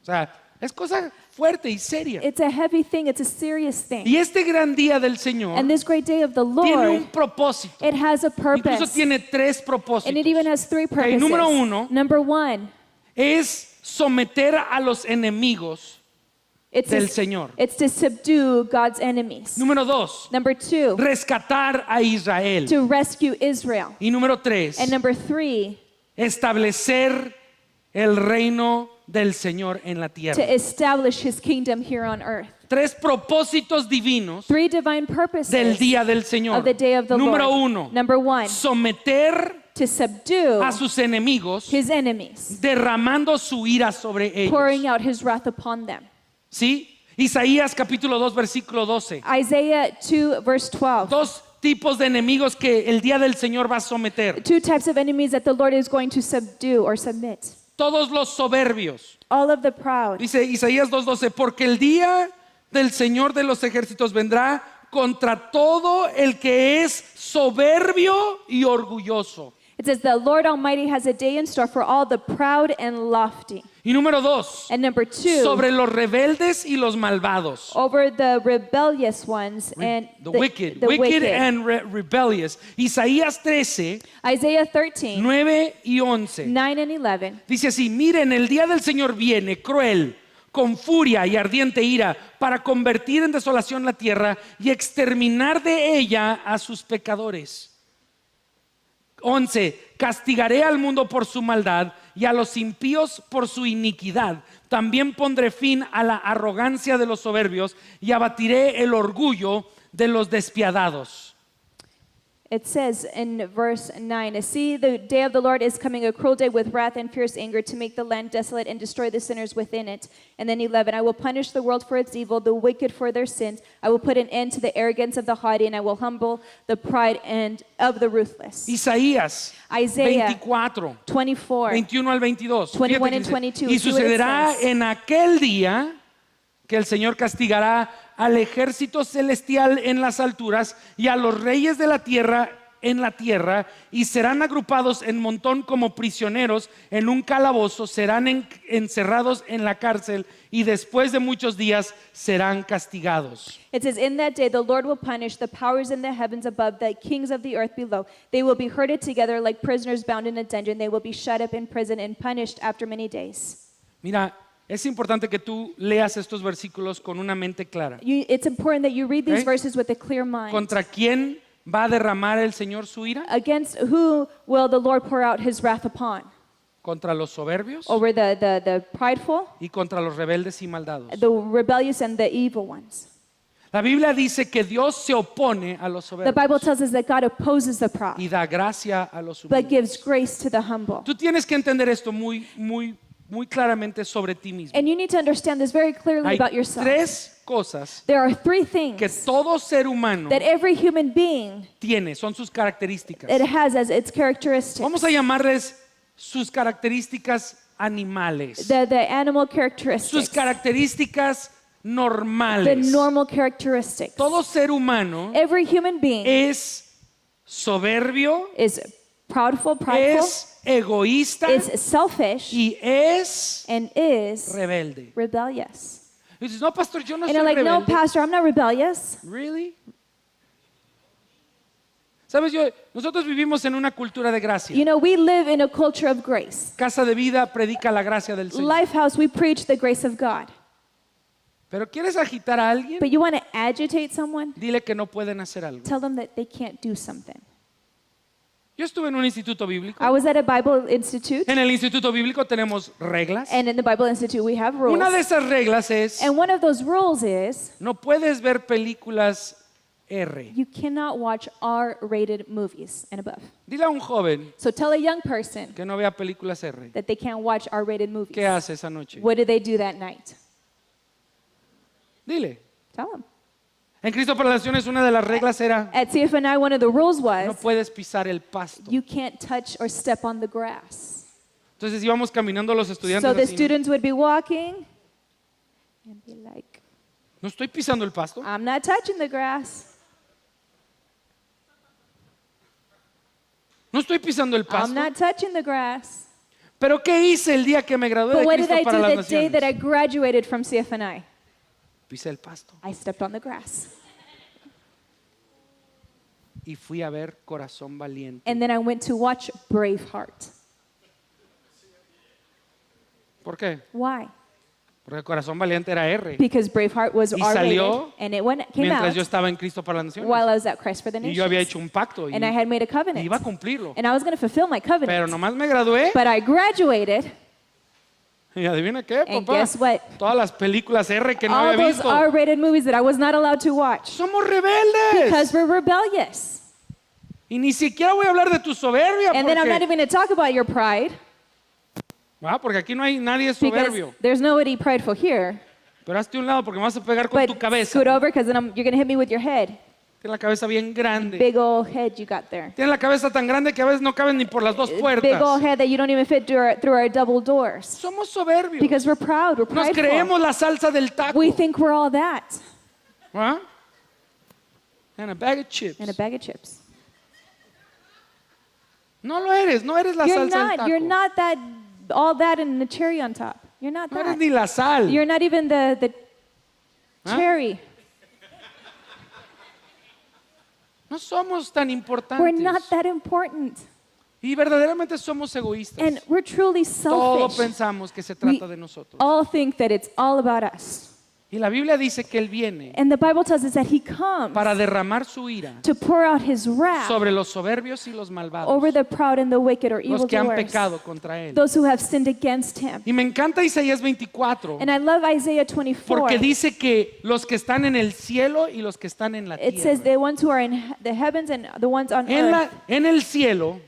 O sea, es cosa fuerte y seria. It's a heavy thing. It's a serious thing. Y este gran día del Señor And this great day of the tiene un Lord, propósito. it has a Incluso purpose. tiene tres propósitos. And it even has three purposes. número uno. Number one, Es someter a los enemigos it's del Señor. it's to subdue God's enemies. Número dos, Number two, rescatar a Israel. to rescue Israel. Y número tres, And number three, establecer el reino del Señor en la to tierra. establish his kingdom here on earth. Tres propósitos divinos Three divine purposes del día del Señor. of the day of the Número Lord. uno, Number one, someter to subdue a sus enemigos his enemies, derramando su ira sobre ellos. pouring out his wrath upon them. ¿Sí? Isaías capítulo 2 versículo 12. Isaiah 2 verse 12. Dos tipos de enemigos que el día del Señor va a someter. Two types of enemies that the Lord is going to subdue or submit. Todos los soberbios. All of the proud. Dice Isaías 2:12, porque el día del Señor de los ejércitos vendrá contra todo el que es soberbio y orgulloso. It says the Lord Almighty has a day in store for all the proud and lofty. Y número 2, And number two, sobre los rebeldes y los malvados. over the rebellious ones and The wicked, and rebellious. Isaías 13, Isaiah 13, 9 y 11. 9 and 11. Dice así, miren, el día del Señor viene cruel, con furia y ardiente ira, para convertir en desolación la tierra y exterminar de ella a sus pecadores. 11, castigaré al mundo por su maldad y a los impíos por su iniquidad. También pondré fin a la arrogancia de los soberbios y abatiré el orgullo de los despiadados. It says in verse 9, see, the day of the Lord is coming, a cruel day with wrath and fierce anger, to make the land desolate and destroy the sinners within it. And then 11, I will punish the world for its evil, the wicked for their sins. I will put an end to the arrogance of the haughty, and I will humble the pride and of the ruthless. Isaías Isaiah 24, 24. 21 al 22. 21 Fíjate que and dice, 22, y see what it sucederá says. en aquel día que el Señor castigará al ejército celestial en las alturas y a los reyes de la tierra en la tierra, y serán agrupados en montón como prisioneros en un calabozo, serán encerrados en la cárcel y después de muchos días serán castigados. It says, in that day the Lord will punish the powers in the heavens above, the kings of the earth below. They will be herded together like prisoners bound in a dungeon. They will be shut up in prison and punished after many days. Mira, es importante que tú leas estos versículos con una mente clara. It's important that you read these Okay. verses with a clear mind. ¿Contra quién va a derramar el Señor su ira? Against who will the Lord pour out his wrath upon? Contra los soberbios Over the prideful, y contra los rebeldes y maldados. the rebellious, and the evil ones. La Biblia dice que Dios se opone a los The Bible soberbios tells us that God opposes the proud, y da gracia a los but humildes. gives grace to the humble. Tú tienes que entender esto muy claramente sobre ti mismo. And you need to understand this very clearly Hay about yourself. tres cosas There are three que things todo ser humano that every human being tiene, son sus características. it has as its characteristics. Vamos a llamarles sus características animales, the animal sus characteristics, características the normales. normal characteristics. Todo ser humano Every human being es soberbio, is proudful, prideful, es egoísta is selfish, y es and is rebelde. rebellious. Y dices, no, pastor, yo no And soy I'm like, no, rebelde. Pastor, I'm not rebellious. Really? Sabes, nosotros vivimos en una cultura de gracia. You know, we live in a culture of grace. Casa de Vida predica la gracia del Señor. Lifehouse, we preach the grace of God. Pero ¿quieres agitar a alguien? But you want to agitate someone? Dile que no pueden hacer algo. Tell them that they can't do something. Yo estuve en un instituto bíblico. I was at a Bible institute, En el instituto bíblico tenemos reglas. and in the Bible institute we have rules. Una de esas reglas es, And one of those rules is no puedes ver películas R. you cannot watch R-rated movies and above. Dile a un joven So tell a young person que no vea películas R. that they can't watch R-rated movies. ¿Qué hace esa noche? What do they do that night? Dile. Tell them. En Cristo para las Naciones una de las reglas era, At CFNI, one of the rules no was puedes pisar el pasto. you can't touch or step on the grass. Entonces íbamos caminando los estudiantes So the así, ¿no? students would be walking and be like, No estoy pisando el pasto. I'm not touching the grass. No estoy pisando el I'm pasto. not touching the grass. Pero ¿qué hice el día que me gradué But de what did Cristo I para do las the day that I Naciones? graduated from CFNI? Pisé el pasto I stepped on the grass. y fui a ver Corazón Valiente. And then I went to watch Braveheart. ¿Por qué? Why? Porque Corazón Valiente era R. Because Braveheart was Y R-rated, salió and it came Mientras yo out estaba en Cristo para las Naciones. while I was at Christ for the Y yo había Nations. hecho un pacto y And I had made a covenant. iba a cumplirlo. And I was going to fulfill my Pero covenant. nomás me gradué But I graduated, y adivina qué, and papá. guess what? Todas las películas R que no All había those visto. R-rated movies that I was not allowed to watch Somos rebeldes. because we're rebellious. Y ni siquiera voy a hablar de tu soberbia And then I'm not porque, even going to talk about your pride porque aquí no hay nadie because soberbio. there's nobody prideful here. Pero hazte a un lado porque me vas a pegar con tu But cabeza. scoot over because then you're going to hit me with your head. Tienes la cabeza bien grande. Big old head you got there. Tienes la cabeza tan grande que a veces no caben ni por las dos Big puertas. old head that you don't even fit through our double doors. Somos soberbios. Because we're proud, we're Nos prideful. creemos la salsa del taco. We think we're all that. ¿Ah? And a bag of chips. And a bag of chips. No lo eres, no eres la salsa del taco. You're not that, all that and the cherry on top. You're not No eres that. ni la sal. You're not even the ¿Ah? cherry. No somos tan importantes. We're not that important. Y verdaderamente somos egoístas. And we're truly Todo selfish. pensamos que se trata de We nosotros. all think that it's all about us. Y la Biblia dice que Él viene And the Bible tells us that He comes para derramar su ira to pour out His wrath sobre los soberbios y los malvados, over the proud and the wicked or los que han evildoers, pecado contra Él. those who have sinned against Him. Y me encanta Isaías 24 And I love Isaiah 24. porque dice que los que están en el cielo y los que están en la It says tierra. the ones who are in the heavens and the ones on En, earth. en el cielo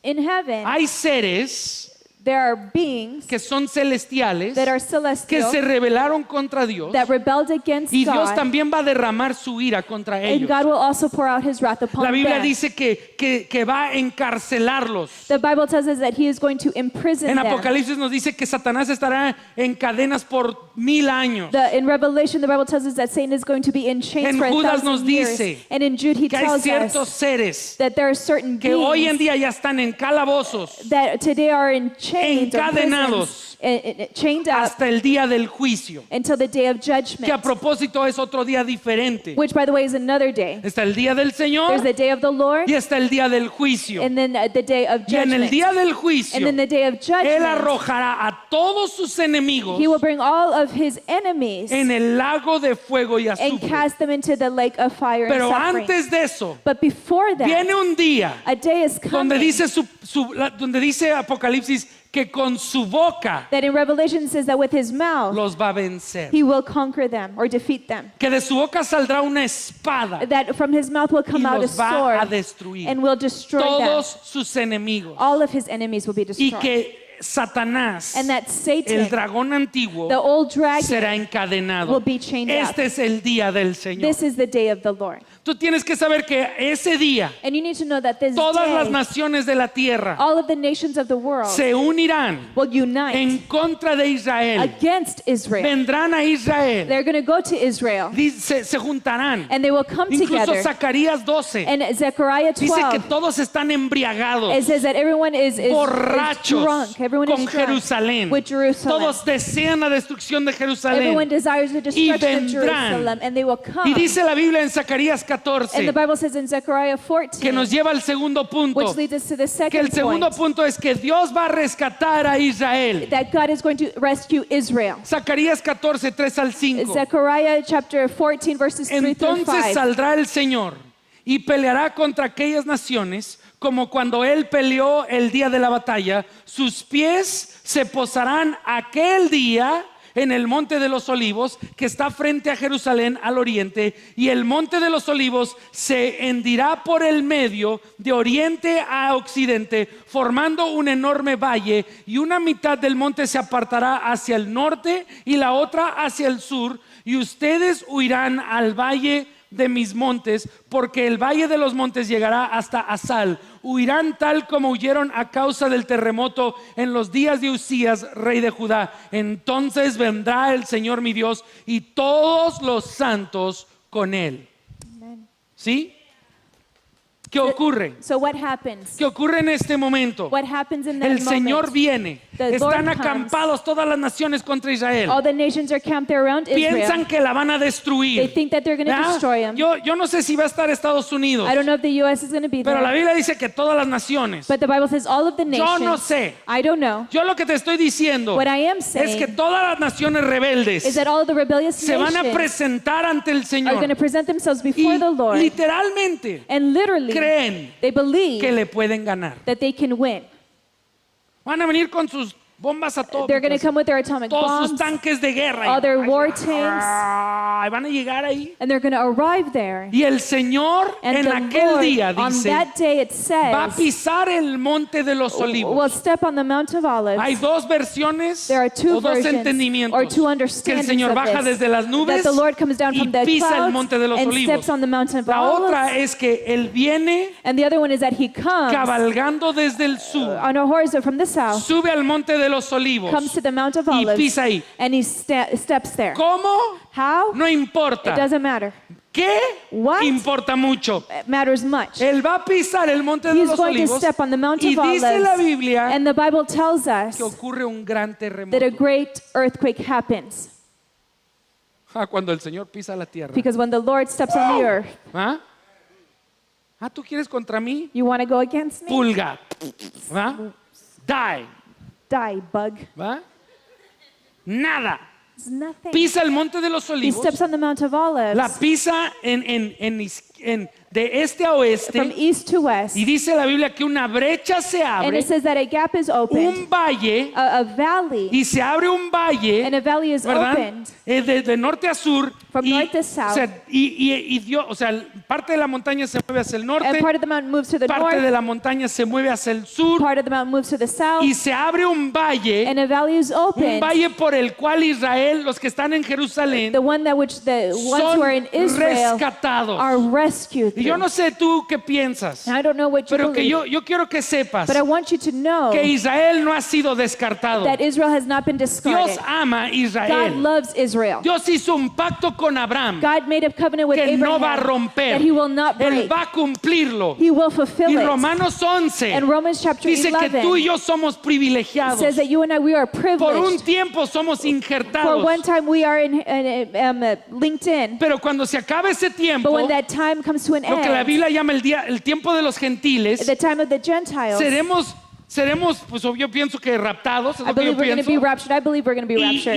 In heaven, hay seres there are beings que son celestiales that are que celestial se rebelaron contra Dios that rebelled against y Dios God, también va a derramar su ira contra and ellos. God will also pour out His wrath upon La Biblia them. dice que va a encarcelarlos. The Bible tells us that He is going to imprison En them. Apocalipsis nos dice que Satanás estará en cadenas por 1000 años. In Revelation, the Bible tells us that Satan is going to be in chains En for Judas 1,000 nos years. dice And in Jude, he Que hay tells ciertos us seres that there are certain que hoy en beings día ya están en calabozos that today are in chains or Encadenados. prisons, chained up hasta el día del juicio. until the day of Que a judgment, propósito es otro día diferente. which, by the way, is another day. Está el día del Señor There's the day of the Lord, y está el día del juicio. and then the day of Y en el judgment. día del And juicio, then the day of Él judgment, arrojará a todos sus enemigos He will bring all of His enemies en el lago de fuego y and azufre. cast them into the lake of fire and Pero suffering. antes de eso, But before that, viene un día a day is coming donde dice Apocalipsis que con su boca that in Revelation says that with His mouth, los va a vencer. He will conquer them or defeat them. Que de su boca saldrá una espada That from His mouth will y come out a los va a sword destruir. and will destroy them. Todos sus enemigos. All of His enemies will be Y destroyed. que Satanás, and that el Satan, dragón antiguo, the old dragon, será encadenado. will be chained up. Este es el día del Señor. This is the day of the Lord. Tú tienes que saber que ese día And you need to know that this todas las day, naciones de la tierra all of the nations of the world se unirán will unite en contra de Israel. against Israel. Vendrán a Israel. They're going to go to Israel, Se juntarán. and they will come Incluso together. Zacarías 12 And Zechariah dice que 12, todos están embriagados, it says that everyone is borrachos drunk. Everyone con is drunk Jerusalén. with Jerusalem. Todos desean la destrucción de Jerusalén. Everyone desires the destruction of vendrán. Jerusalem, and they will Y come. dice la Biblia en Zacarías And the 14 Bible says in Zechariah que 14, nos lleva al segundo punto. which leads us to the Que el second segundo point, punto es que Dios va a rescatar a Israel. that God is going to rescue Israel. Zacarías 14, 3 al 5. Zechariah chapter 14, verses 3 through Entonces 5. saldrá el Señor y peleará contra aquellas naciones como cuando Él peleó el día de la batalla. Sus pies se posarán aquel día en el monte de los olivos que está frente a Jerusalén al oriente, y el monte de los olivos se hendirá por el medio de oriente a occidente, formando un enorme valle, y una mitad del monte se apartará hacia el norte y la otra hacia el sur, y ustedes huirán al valle de mis montes, porque el valle de los montes llegará hasta Asal. Huirán tal como huyeron a causa del terremoto en los días de Usías, rey de Judá. Entonces vendrá el Señor mi Dios y todos los santos con él. Amen. ¿Sí? ¿Qué ocurre? So what happens? ¿Qué ocurre en este momento? What happens in that El Señor moment? viene. The Están Lord acampados todas las naciones contra Israel. All the nations are camped there around Piensan Israel. que la van a They destruir. think that they're going to ¿Verdad? destroy him. Yo no sé si va a estar Estados Unidos, I don't know if the U.S. is going to be pero la there. Biblia dice que todas las naciones. But the Bible says all of the Yo nations. no sé. I don't know. Yo lo que te estoy diciendo What I am es que saying todas las naciones is rebeldes that all of the rebellious se van a nations presentar ante el are going to Señor present themselves y before the Lord. literalmente And literally, creen they believe que le pueden ganar. that they can win. Van a venir con sus bombas They're going to atómicas, come with their atomic todos sus bombs, tanques de guerra, all their y war tanks, van a llegar ahí. and they're going to arrive there. Y el Señor And en the aquel Lord, día on dice, that day it va a says, pisar el monte de los olivos. will step on the Mount of Olives. Hay dos versiones There are two o dos versions entendimientos, or two que el understandings Señor of baja this, desde las nubes that the Lord comes down y from the pisa el clouds monte de los and olivos. steps on the Mount of La otra Olives. es que Él viene And the other one is that he comes cabalgando desde el sur, on a horse from the south, sube al monte de los olivos comes to the Mount of y Olives, pisa ahí. and he steps there. ¿Cómo? How? No It importa. doesn't matter. ¿Qué? What? Importa mucho. It matters much. Él va a pisar el monte de He's los going to olivos step on the Mount y of dice la Olives. Biblia And the Bible tells us que ocurre un gran that a terremoto. great earthquake happens. Cuando el Señor pisa la tierra. Because when the Lord steps on the earth, ¿Ah? ¿Tú quieres contra mí? you want to go against me? Pulga. ¿Va? Die. Die, bug. ¿Va? Nada. It's nothing. Pisa el monte de los He olivos. steps on the Mount of Olives La pisa de este a from oeste. east to west. Y dice la Biblia que una brecha se And abre, it says that a gap is opened, un valle, a valley, y se abre un valle, and a valley is ¿verdad? opened. De norte a sur. From y, north to south. O sea, y Dios, o sea, parte de la montaña se mueve hacia el norte, And part of the mountain moves to the parte de north, la montaña se mueve hacia el sur, part of the mountain moves to the south, y se abre un valle, and a valley is un opened. valle por el cual Israel, los que están en Jerusalén, The one that which the ones son who are in Israel rescatados. are rescued. Y yo through. no sé tú qué piensas, I don't know what you pero que believe, yo quiero que sepas but I want you to know que Israel no ha sido descartado. that Israel has not been discarded. Dios ama a God Israel. loves Israel. Dios hizo un pacto con Abraham God made a covenant with que no Abraham va a romper. that he will not Él break. va a cumplirlo. He will fulfill Y it. Romanos 11 And Romans chapter dice que 11 tú y yo somos privilegiados. says that you and I, we are Por un privileged. tiempo somos For injertados. one time we are in linked in, Pero cuando se acabe ese tiempo, but when that time comes to an lo que la end, Biblia llama el tiempo de los gentiles, the time of the Gentiles, seremos, pues yo pienso que raptados, es I lo que yo believe we're going to be pienso. raptured. I believe we're going to be raptured.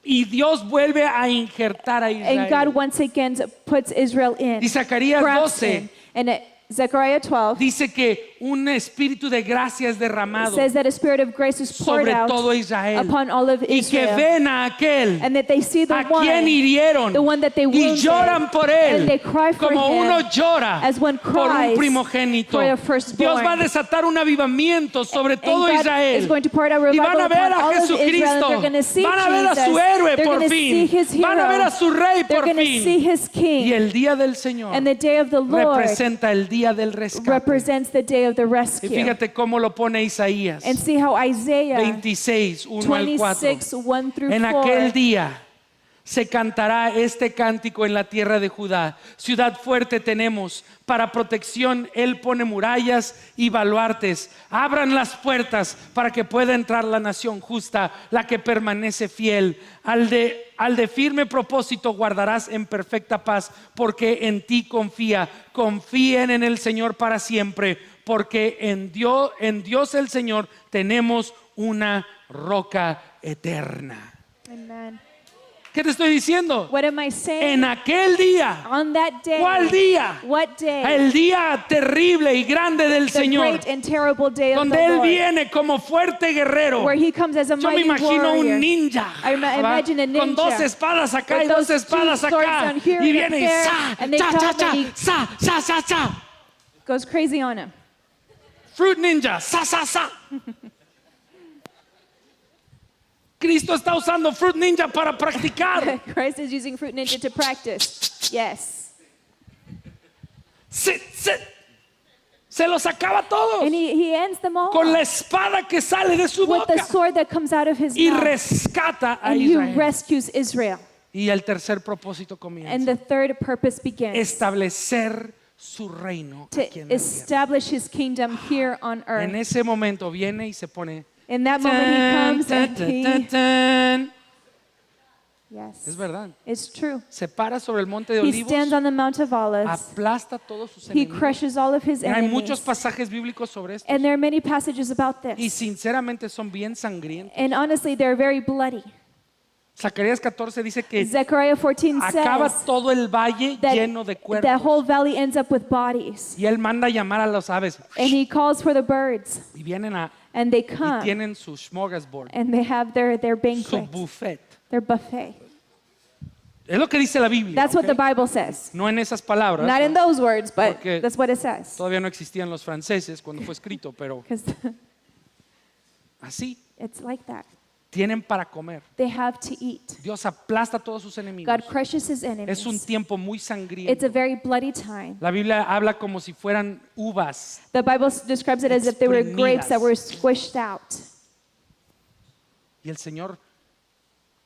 Y Dios vuelve a injertar a And God Israel. once again puts Israel in. Y Zacarías grafts 12 in. And Zechariah 12 dice que un espíritu de gracia es It derramado says that a spirit of grace is poured sobre out todo Israel, upon all of y que Israel, ven a aquel and that they see the a quien one, hirieron the one that they y wounded, lloran por and él they cry for como him uno llora as one por un cries primogénito. for a firstborn. Dios va a desatar un avivamiento sobre And todo God Israel, is going to pour out a y van revival a ver upon a all of Israel, and Jesucristo, they're going to see van a ver a Jesus, su héroe they're por going to see fin, his hero, van a ver a su rey they're por going to see fin. his king, Y el día del Señor and the day of the Lord representa el día del rescate. represents the day of the Y rescue. fíjate cómo lo pone Isaías And see how Isaiah 26, 1 al 4. 26, 1 through En 4, aquel día se cantará este cántico en la tierra de Judá. Ciudad fuerte tenemos, para protección Él pone murallas y baluartes. Abran las puertas para que pueda entrar la nación justa, la que permanece fiel. Al de firme propósito guardarás en perfecta paz, porque en ti confía. Confíen en el Señor para siempre, porque en Dios el Señor tenemos una roca eterna. Amen. ¿Qué te estoy diciendo? What am I saying? En aquel día. On that day. ¿Cuál día? What day? El día terrible y grande del The Señor, great and terrible day of donde the Él Lord, viene como fuerte guerrero. where he comes as a Yo me mighty imagino warrior. un ninja, I ¿va? imagine a ninja con dos espadas acá y with dos those espadas two swords acá, down here y and viene y there, sa, and they cha, cha, come cha, and he sa, sa, sa, sa. goes crazy on him. Fruit ninja, sa, sa, sa. Cristo está usando Fruit Ninja para practicar. Christ is using Fruit Ninja to practice. Yes. Se los acaba todos And he ends them all con la espada que sale de su with the boca sword that comes out of his y mouth. rescata a And he Israel. rescues Israel. Y el tercer propósito And comienza: the third purpose begins establecer su reino to aquí en la tierra. establish his kingdom here on En earth. ese momento viene y se pone. In that moment he comes and he, Tan. Es yes, verdad. it's true. Se para sobre el monte de He Olivos, stands on the Mount of Olives. aplasta a todos sus He enemigos. crushes all of his Hay muchos enemies. pasajes bíblicos sobre esto. And there are many passages about Y this. sinceramente son bien sangrientos. And honestly, they're very bloody. Zacarías 14 dice que Zechariah 14 acaba says todo el valle lleno de that cuerpos. the whole valley ends up with bodies. Y él manda a llamar a los aves. And he calls for the birds. Y vienen And they y come. tienen su smorgasbord, And they have their su banquet, buffet. their buffet. Es lo que dice la Biblia. That's what ¿ok? the Bible says. No en esas palabras. Not in ¿no? those words, but Porque that's what it says. Todavía no existían los franceses cuando fue escrito, pero Because así it's like that. tienen para comer. They have to eat. Dios aplasta a todos sus enemigos. God crushes his Es un enemies. tiempo muy It's sangriento. a very bloody time. La Biblia habla como si fueran uvas. The Bible describes it as if they were grapes that were Exprimidas. squished out. Y el Señor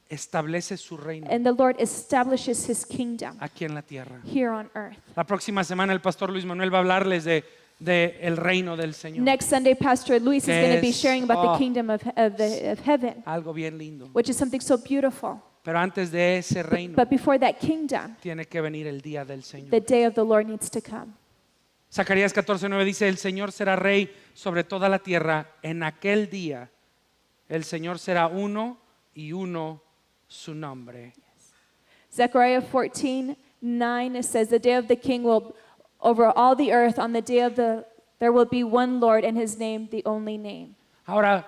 establece su reino And the Lord establishes his kingdom aquí en la tierra. here on earth. La próxima semana el pastor Luis Manuel va a hablarles de el reino del Señor. Next Sunday, Pastor Luis is going to be Es- sharing about oh. the kingdom of heaven, Algo bien lindo. which is something so beautiful. Pero antes de ese reino But before that kingdom, tiene que venir el día del Señor. the day of the Lord needs to come. Zacarías 14:9 dice: el Señor será rey sobre toda la tierra. En aquel día el Señor será uno y uno su nombre. Zechariah 14:9 it says, "The day of the king will over all the earth. On the day of there will be one Lord, and his name the only name." Ahora,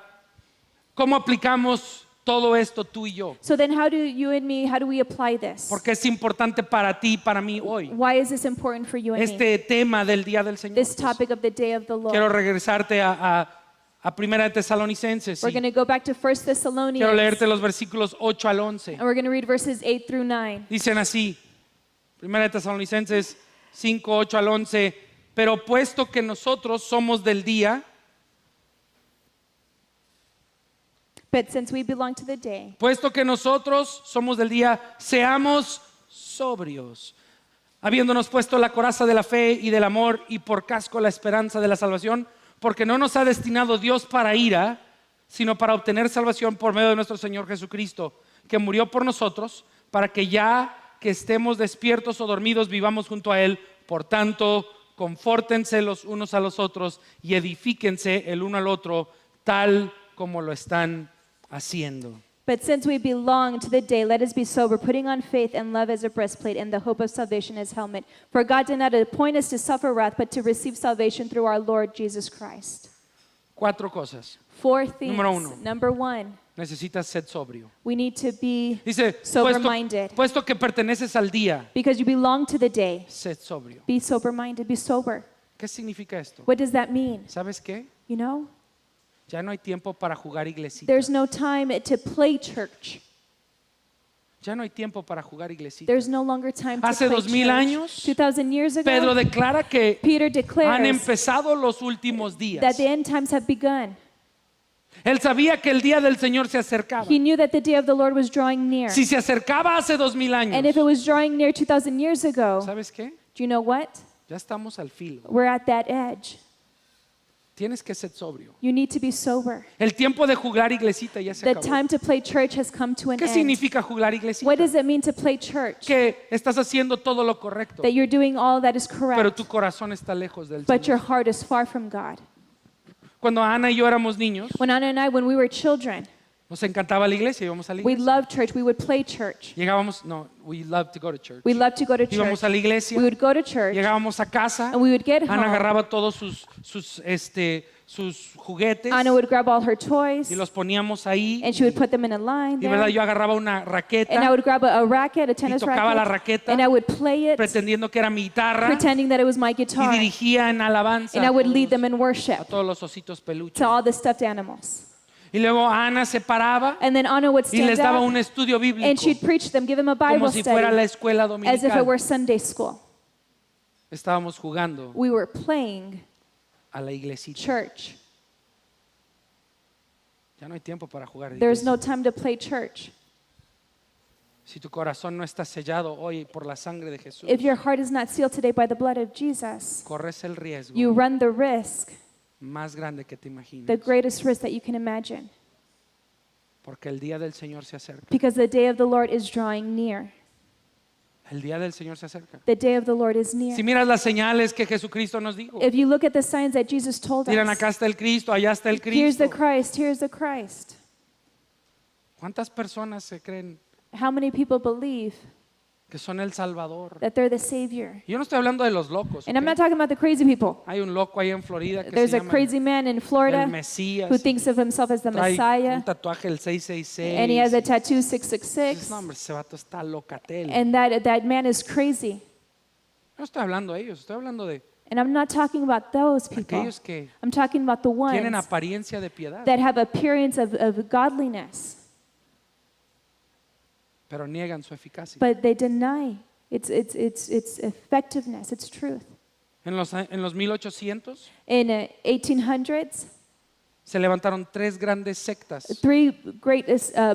¿cómo aplicamos todo esto tú y yo? So then, how do you and me? How do we apply this? Porque es importante para ti y para mí hoy. Why is this important for you and me? Este tema del día del Señor. This topic of the day of the Lord. Quiero regresarte a Primera de Tesalonicenses. We're y going to go back to 1 Thessalonians, quiero leerte los versículos 8 al 11. and we're going to read verses 8 through 9. Dicen así, Primera de Tesalonicenses 5, 8 al 11, pero puesto que nosotros somos del día, But since we belong to the day, puesto que nosotros somos del día, seamos sobrios, habiéndonos puesto la coraza de la fe y del amor y por casco la esperanza de la salvación, porque no nos ha destinado Dios para ira, sino para obtener salvación por medio de nuestro Señor Jesucristo, que murió por nosotros, para que ya que estemos despiertos o dormidos vivamos junto a Él. Por tanto, confórtense los unos a los otros y edifíquense el uno al otro, tal como lo están haciendo. But since we belong to the day, let us be sober, putting on faith and love as a breastplate and the hope of salvation as helmet. For God did not appoint us to suffer wrath, but to receive salvation through our Lord Jesus Christ. 4 cosas. 4 things. Número 1. Number 1, Necesitas ser sobrio. we need to be Dice, sober-minded. puesto que perteneces al día, Because you belong to the day. sed sobrio. Be sober-minded, be sober. ¿Qué significa esto? What does that mean? ¿Sabes qué? You know, Ya no hay tiempo para jugar iglesita. there's no time to play church. Ya no hay tiempo para jugar iglesita. There's no longer time to Hace play 2000 church. años, 2,000 years ago, Pedro declara que Peter han declares empezado los últimos días. that the end times have begun. Él sabía que el día del Señor se acercaba. He knew that the day of the Lord was drawing near. Si se acercaba hace 2000 And if it años, was drawing near 2,000 years ago, ¿sabes qué? do you know what? Ya estamos al filo. We're at that edge. Tienes que ser sobrio. You need to be sober. El tiempo de jugar iglesita ya se The acabó. time to play church has come to an ¿Qué end. significa jugar iglesita? What does it mean to play church? Que estás haciendo todo lo correcto, That you're doing all that is pero correct, tu corazón está lejos del but your Señor. heart is far from God. Cuando Ana y yo éramos niños, When Anna and I, when we were children, nos encantaba la iglesia, íbamos a la we iglesia. loved church. We would play church. Llegábamos, no, we loved to go to church. We loved to go to Íbamos church. a la iglesia, We would go to church, llegábamos a casa, and we would get Ana home. agarraba todos sus juguetes Anna would grab all her toys, y los poníamos ahí. and she would put them in a line Y verdad, there. yo agarraba una And I raqueta would grab a racket, a tennis tocaba la racket, raqueta, and I would play it, pretendiendo que era mi guitarra pretending that it was my y guitar, dirigía en alabanza and I a would lead todos, them in a worship todos los ositos to peluches. all the stuffed animals. Y luego Ana se paraba And then Anna would y les stand daba up, un estudio and bíblico she'd preach them, give them a como Bible si fuera la study, escuela as if it were dominical. Sunday school. Estábamos jugando We were playing a la iglesita. church. Ya no hay tiempo para jugar. a There's iglesia. no time to play church. Si tu corazón no está sellado hoy por la sangre de Jesús, If your heart is not sealed today by the blood of Jesus, corres el riesgo you run the risk, más grande que te the imaginas. greatest risk that you can imagine, Porque el día del Señor se acerca. because the day of the Lord is drawing near. El día del Señor se acerca. The day of the Lord is near. Si miras las señales que Jesucristo nos dijo, If you look at the signs that Jesus told miran, us, acá está el Cristo, allá está el here's the Cristo. Christ, here's the Christ. ¿Cuántas personas se creen How many people believe que son el Salvador? that they're the Savior? Yo no estoy hablando de los locos. And I'm ¿ok? not talking about the crazy people. Hay un loco ahí en Florida que There's se a llama crazy man in el Florida Mesías. who thinks of himself as the Trae Messiah, un tatuaje el 666. and he has a tattoo Dices, 666, no, hombre, ese vato está locatel. and that man is crazy. No estoy hablando de ellos, estoy hablando de And I'm not talking about those people. aquellos que I'm talking about the tienen ones apariencia de piedad, that have appearance of godliness, pero niegan su eficacia. but they deny its effectiveness, its truth. En los 1800 In 1800s, se levantaron 3 grandes sectas 3 great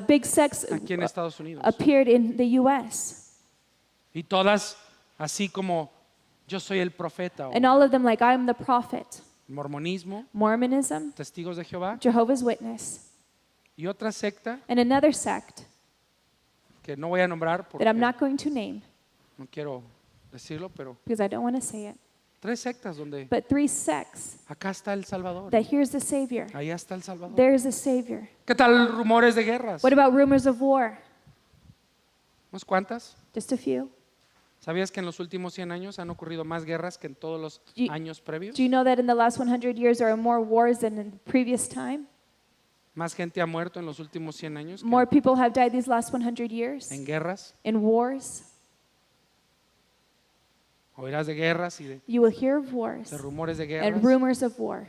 big sects aquí en Estados Unidos. appeared in the U.S. Y todas así como yo soy el profeta o And all of them like, I am the prophet. mormonismo, Mormonism, testigos de Jehová Jehovah's Witness, y otra secta and another sect que no voy a nombrar porque that I'm not going to name no quiero decirlo, pero because I don't want to say it. 3 sectas donde But 3 sects acá está el Salvador, that here's the Savior, allá está el Salvador. there's the Savior. ¿Qué tal rumores de guerras? What about rumors of war? ¿Unas cuantas? Just a few. ¿Sabías que en los últimos 100 años han ocurrido más guerras que en todos los Do you- años previos? Do you know that in the last 100 years there are more wars than in the previous time? Más gente ha muerto en los últimos 100 años que More people have died these last 100 years en guerras. in wars. Oirás de guerras y You will hear of wars de rumores de guerras. and rumors of war.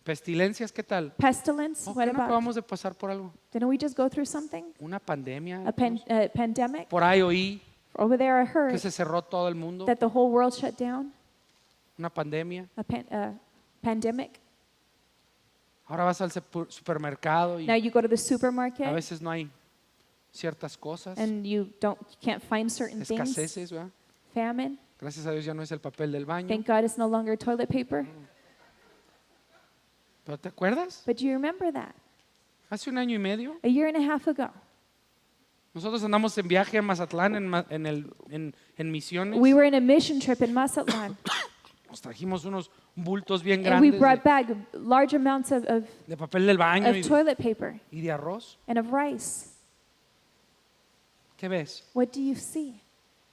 Pestilencias, ¿qué tal? Pestilence, ¿Por what qué no about? acabamos de pasar por algo? Didn't we just go through something? Una pandemia. A pandemic? Por ahí oí Over there I que heard se cerró todo el mundo. that the whole world shut down. Una pandemia. A pandemic. Ahora vas al supermercado y Now you go to the a supermarket veces no hay ciertas cosas, and you can't find certain things. escaseces, ¿verdad? Famine. Gracias a Dios ya no es el papel del baño. Thank God it's no longer toilet paper. ¿Pero te acuerdas? But do you remember that? Hace 1 año y medio A year and a half ago, nosotros andamos en viaje a Mazatlán en misiones. we were in a mission trip in Mazatlan, Nos trajimos unos bultos bien and we grandes brought back large amounts of de papel del baño toilet paper y de arroz. and of rice. ¿Qué ves? What do you see?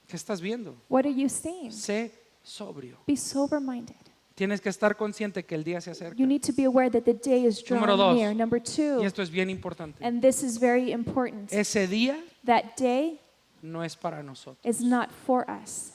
¿Qué estás viendo? What are you seeing? Sé sobrio. Be sober-minded. Tienes que estar consciente que el día se acerca. You need to be aware that the day is Número drawing dos. near. Number Y 2, esto es bien importante. and this is very important. Ese día That day no es para nosotros. is not for us.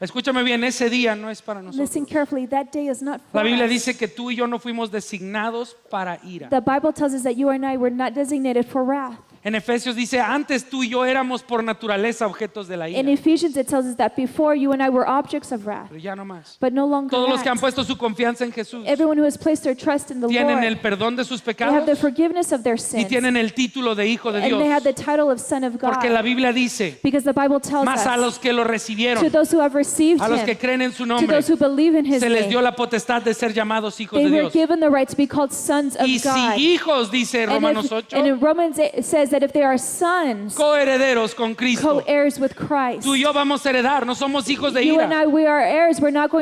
Escúchame bien, ese día no es para nosotros. Listen carefully. That day is not La for Biblia us. dice que tú y yo no fuimos designados para ira. The Bible tells us that you and I were not designated for wrath. En Efesios dice, antes tú y yo éramos por naturaleza objetos de la In ira. Ephesians, it tells us that before you and I were objects of wrath, Pero ya no más. but no longer Todos los que han that. puesto su confianza en Jesús Everyone who has placed their trust in the tienen el Lord, perdón de sus they have the pecados forgiveness of their y sins, tienen el título de hijo de and they have Dios. the title of Son of God. Porque la Biblia dice, Because the Bible tells más a us, los que lo recibieron, to those who have received a los que Him, creen en su to nombre, those who believe in His se les dio name, la potestad de ser llamados hijos they de were Dios. given the right to be called sons of Y si God. hijos, dice And, Romanos if, 8, and in Romans it says that if they are sons, coherederos con Cristo. co-heirs with Christ. Tú y yo vamos a heredar, no somos hijos de You and ira. I, we are heirs. We're not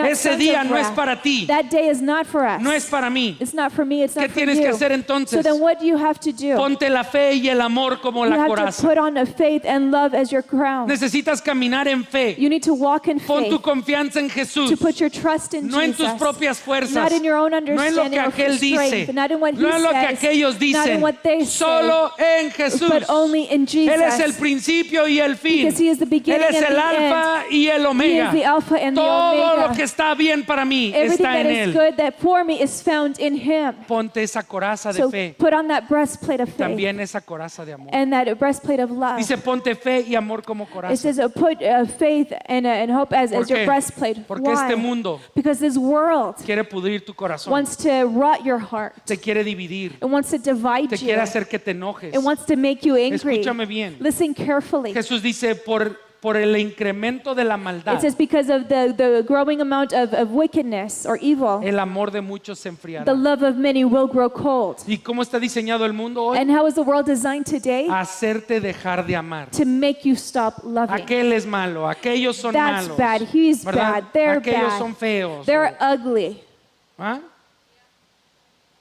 Ese sons día of no es wrath. para ti, That day is not for us. no es para mí. It's not for me. It's ¿Qué not for tienes you. que hacer So entonces? then, what do you have to do? Ponte la fe y el amor como You la have to coraza. put on a faith and love as your crown. Necesitas caminar en fe. You need to walk in Pon tu faith, confianza en Jesús, to put your trust in no en tus Jesus, propias fuerzas, not in your own no en lo understanding que or aquel dice, strength, not in what he no en lo que says, aquellos not in dicen, what they say, solo en Jesús. but only in Jesus. Él es el principio y el fin. Because he is the beginning Él es and el the alfa y el He omega. is the Alpha and the Todo Omega. lo que está bien para mí Everything está that en is Él. good that for me is found in Him. Ponte esa coraza de So fe, put on that breastplate of faith también esa coraza de amor. and that breastplate of love. Dice, ponte fe y amor como It coraza. says put faith and hope as ¿Por your qué? breastplate. Porque Why? este mundo Because this world quiere pudrir tu corazón, wants to rot your heart. te quiere dividir, It wants to divide te you. quiere hacer que te enojes. It wants to make you angry. Escúchame bien. Listen carefully. Jesús dice, por el incremento de la maldad, It says because of the growing amount of wickedness or evil, el amor de muchos se enfriará. the love of many will grow cold. ¿Y cómo está diseñado el mundo hoy? And how is the world designed today? Hacerte dejar de amar. To make you stop loving. Aquel es malo, aquellos son That's malos. bad. He's ¿verdad? bad. They're Aquellos bad. son feos. They're ugly. ¿Ah?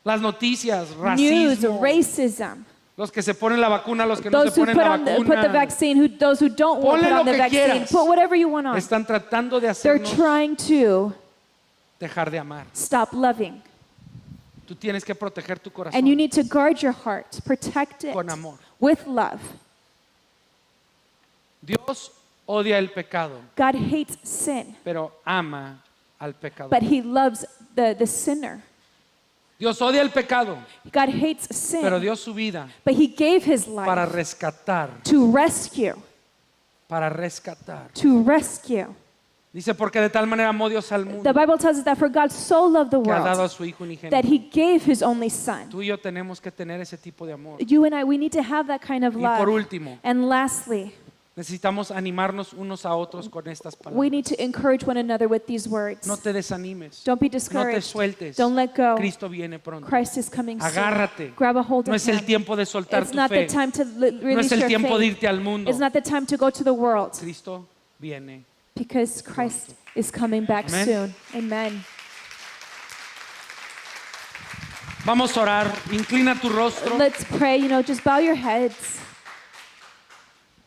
Las noticias, News, racismo, racism. los que se ponen la vacuna, los que no Those se who ponen put la on put the vacuna, vaccine, those who don't want to Ponle put on lo the que vaccine, quieras. put whatever you want on. están tratando de They're hacernos trying to dejar de amar. stop loving. Tú tienes que proteger tu And you corazón need to guard your heart, protect it con amor. with love. Dios odia el pecado, God hates sin, pero ama al pecador. but He loves the sinner. Dios odia el pecado, God hates sin, pero dio su vida but He gave His para life rescatar, to rescue, para rescatar. to rescue. Dice, porque de tal manera amó Dios al mundo The Bible tells us that for God so loved the que ha dado a world su Hijo that unigénito. He gave His only Son. Tú y yo tenemos que tener ese tipo de amor. You and I, we need to have that kind of Y por love. último, And lastly, necesitamos animarnos unos a otros con estas we palabras. need to encourage one another with these words. No te desanimes, Don't be no te discouraged. sueltes. Don't let go. Cristo viene pronto. Christ is coming soon. Agárrate. Grab a hold No of es el Him. tiempo de soltar It's tu not the fe. time to No release es el your tiempo de faith. irte al mundo. It's not the time to go to the world Cristo viene. because Christ is coming back Amen. soon. Amen. Vamos a orar. Inclina tu rostro. Let's pray. Just bow your heads.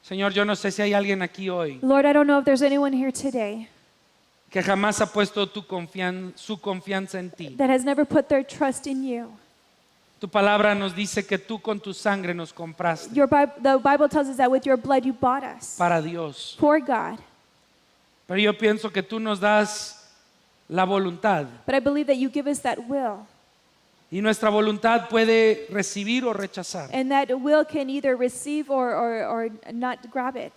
Señor, yo no sé si hay alguien aquí hoy Lord, I don't know if there's anyone here today que jamás ha puesto su confianza en ti. that has never put their trust in you. Tu palabra nos dice que tú con tu sangre nos compraste The Bible tells us that with your blood you bought us para Dios. for God. Pero yo pienso que tú nos das la voluntad But I believe that you give us that will, y nuestra voluntad puede recibir o rechazar. and that will can either receive or not grab it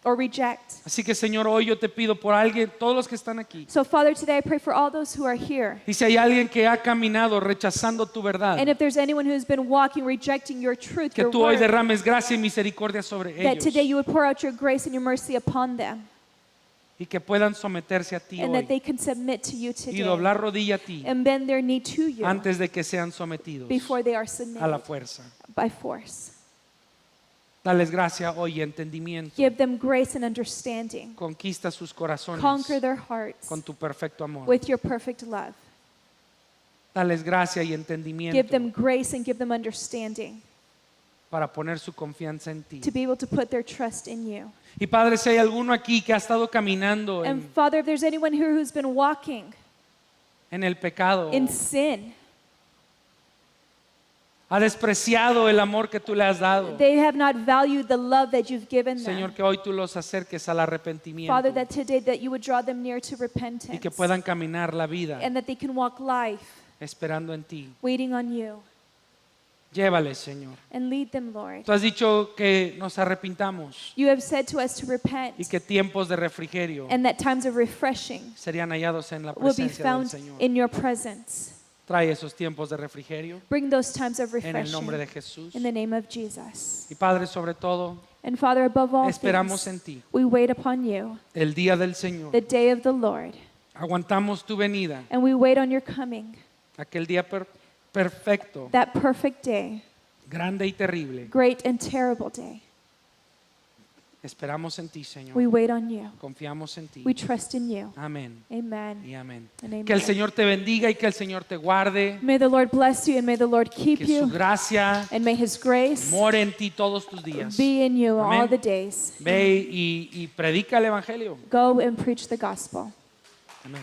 or reject. Así que Señor, hoy yo te pido por alguien, todos los que están aquí, So Father, today I pray for all those who are here. y si hay alguien que ha caminado rechazando tu verdad, And if there's anyone who's been walking, rejecting your truth, que your tú hoy word, derrames gracia y misericordia sobre that today ellos you would pour out your grace and your mercy upon them, y que puedan someterse a ti and that hoy they can submit to you y today doblar rodilla a ti and bend their knee to you antes de que sean sometidos before they are a la submitted fuerza. by force. Dales gracia hoy y entendimiento. Give them grace and understanding. Conquista sus corazones Conquer their hearts con tu perfecto amor. with your perfect love. Dales gracia y Give entendimiento them grace and give them understanding para poner su confianza en ti. to be able to put their trust in you. Y Padre, si hay alguno aquí que ha estado caminando And Father, if there's anyone here who's been walking en el pecado, in sin, ha despreciado el amor que tú le has dado, they have not valued the love that you've given Señor, them. que hoy tú los acerques al arrepentimiento Father, that today that you would draw them near to y repentance que puedan caminar la vida and that they can walk life esperando en ti. waiting on you. Llévales, Señor. And lead them, Lord. Tú has dicho que nos arrepintamos You have said to us to repent y que tiempos de refrigerio and that times of refreshing serían hallados en la will be presencia del found Señor. in your presence. Trae esos tiempos de refrigerio Bring those times of en el nombre de refreshing Jesús. in the name of Jesus. Y Padre, sobre todo, And Father, above all esperamos en things, ti. we wait upon you, El día del Señor. the day of the Lord, Aguantamos tu venida, and we wait on your coming, aquel día perfecto, that perfect day, grande y terrible. great and terrible day. Esperamos en ti, Señor. We wait on you. Confiamos en ti. We trust in you. Amén Amen. y amén. And amen. Que el Señor te bendiga y que el Señor te guarde. May the Lord bless you and may the Lord keep Que su you gracia and may his grace more en ti todos tus días. be in you all Amén. the days. Ve y predica el Evangelio. Go and preach the gospel. Amén.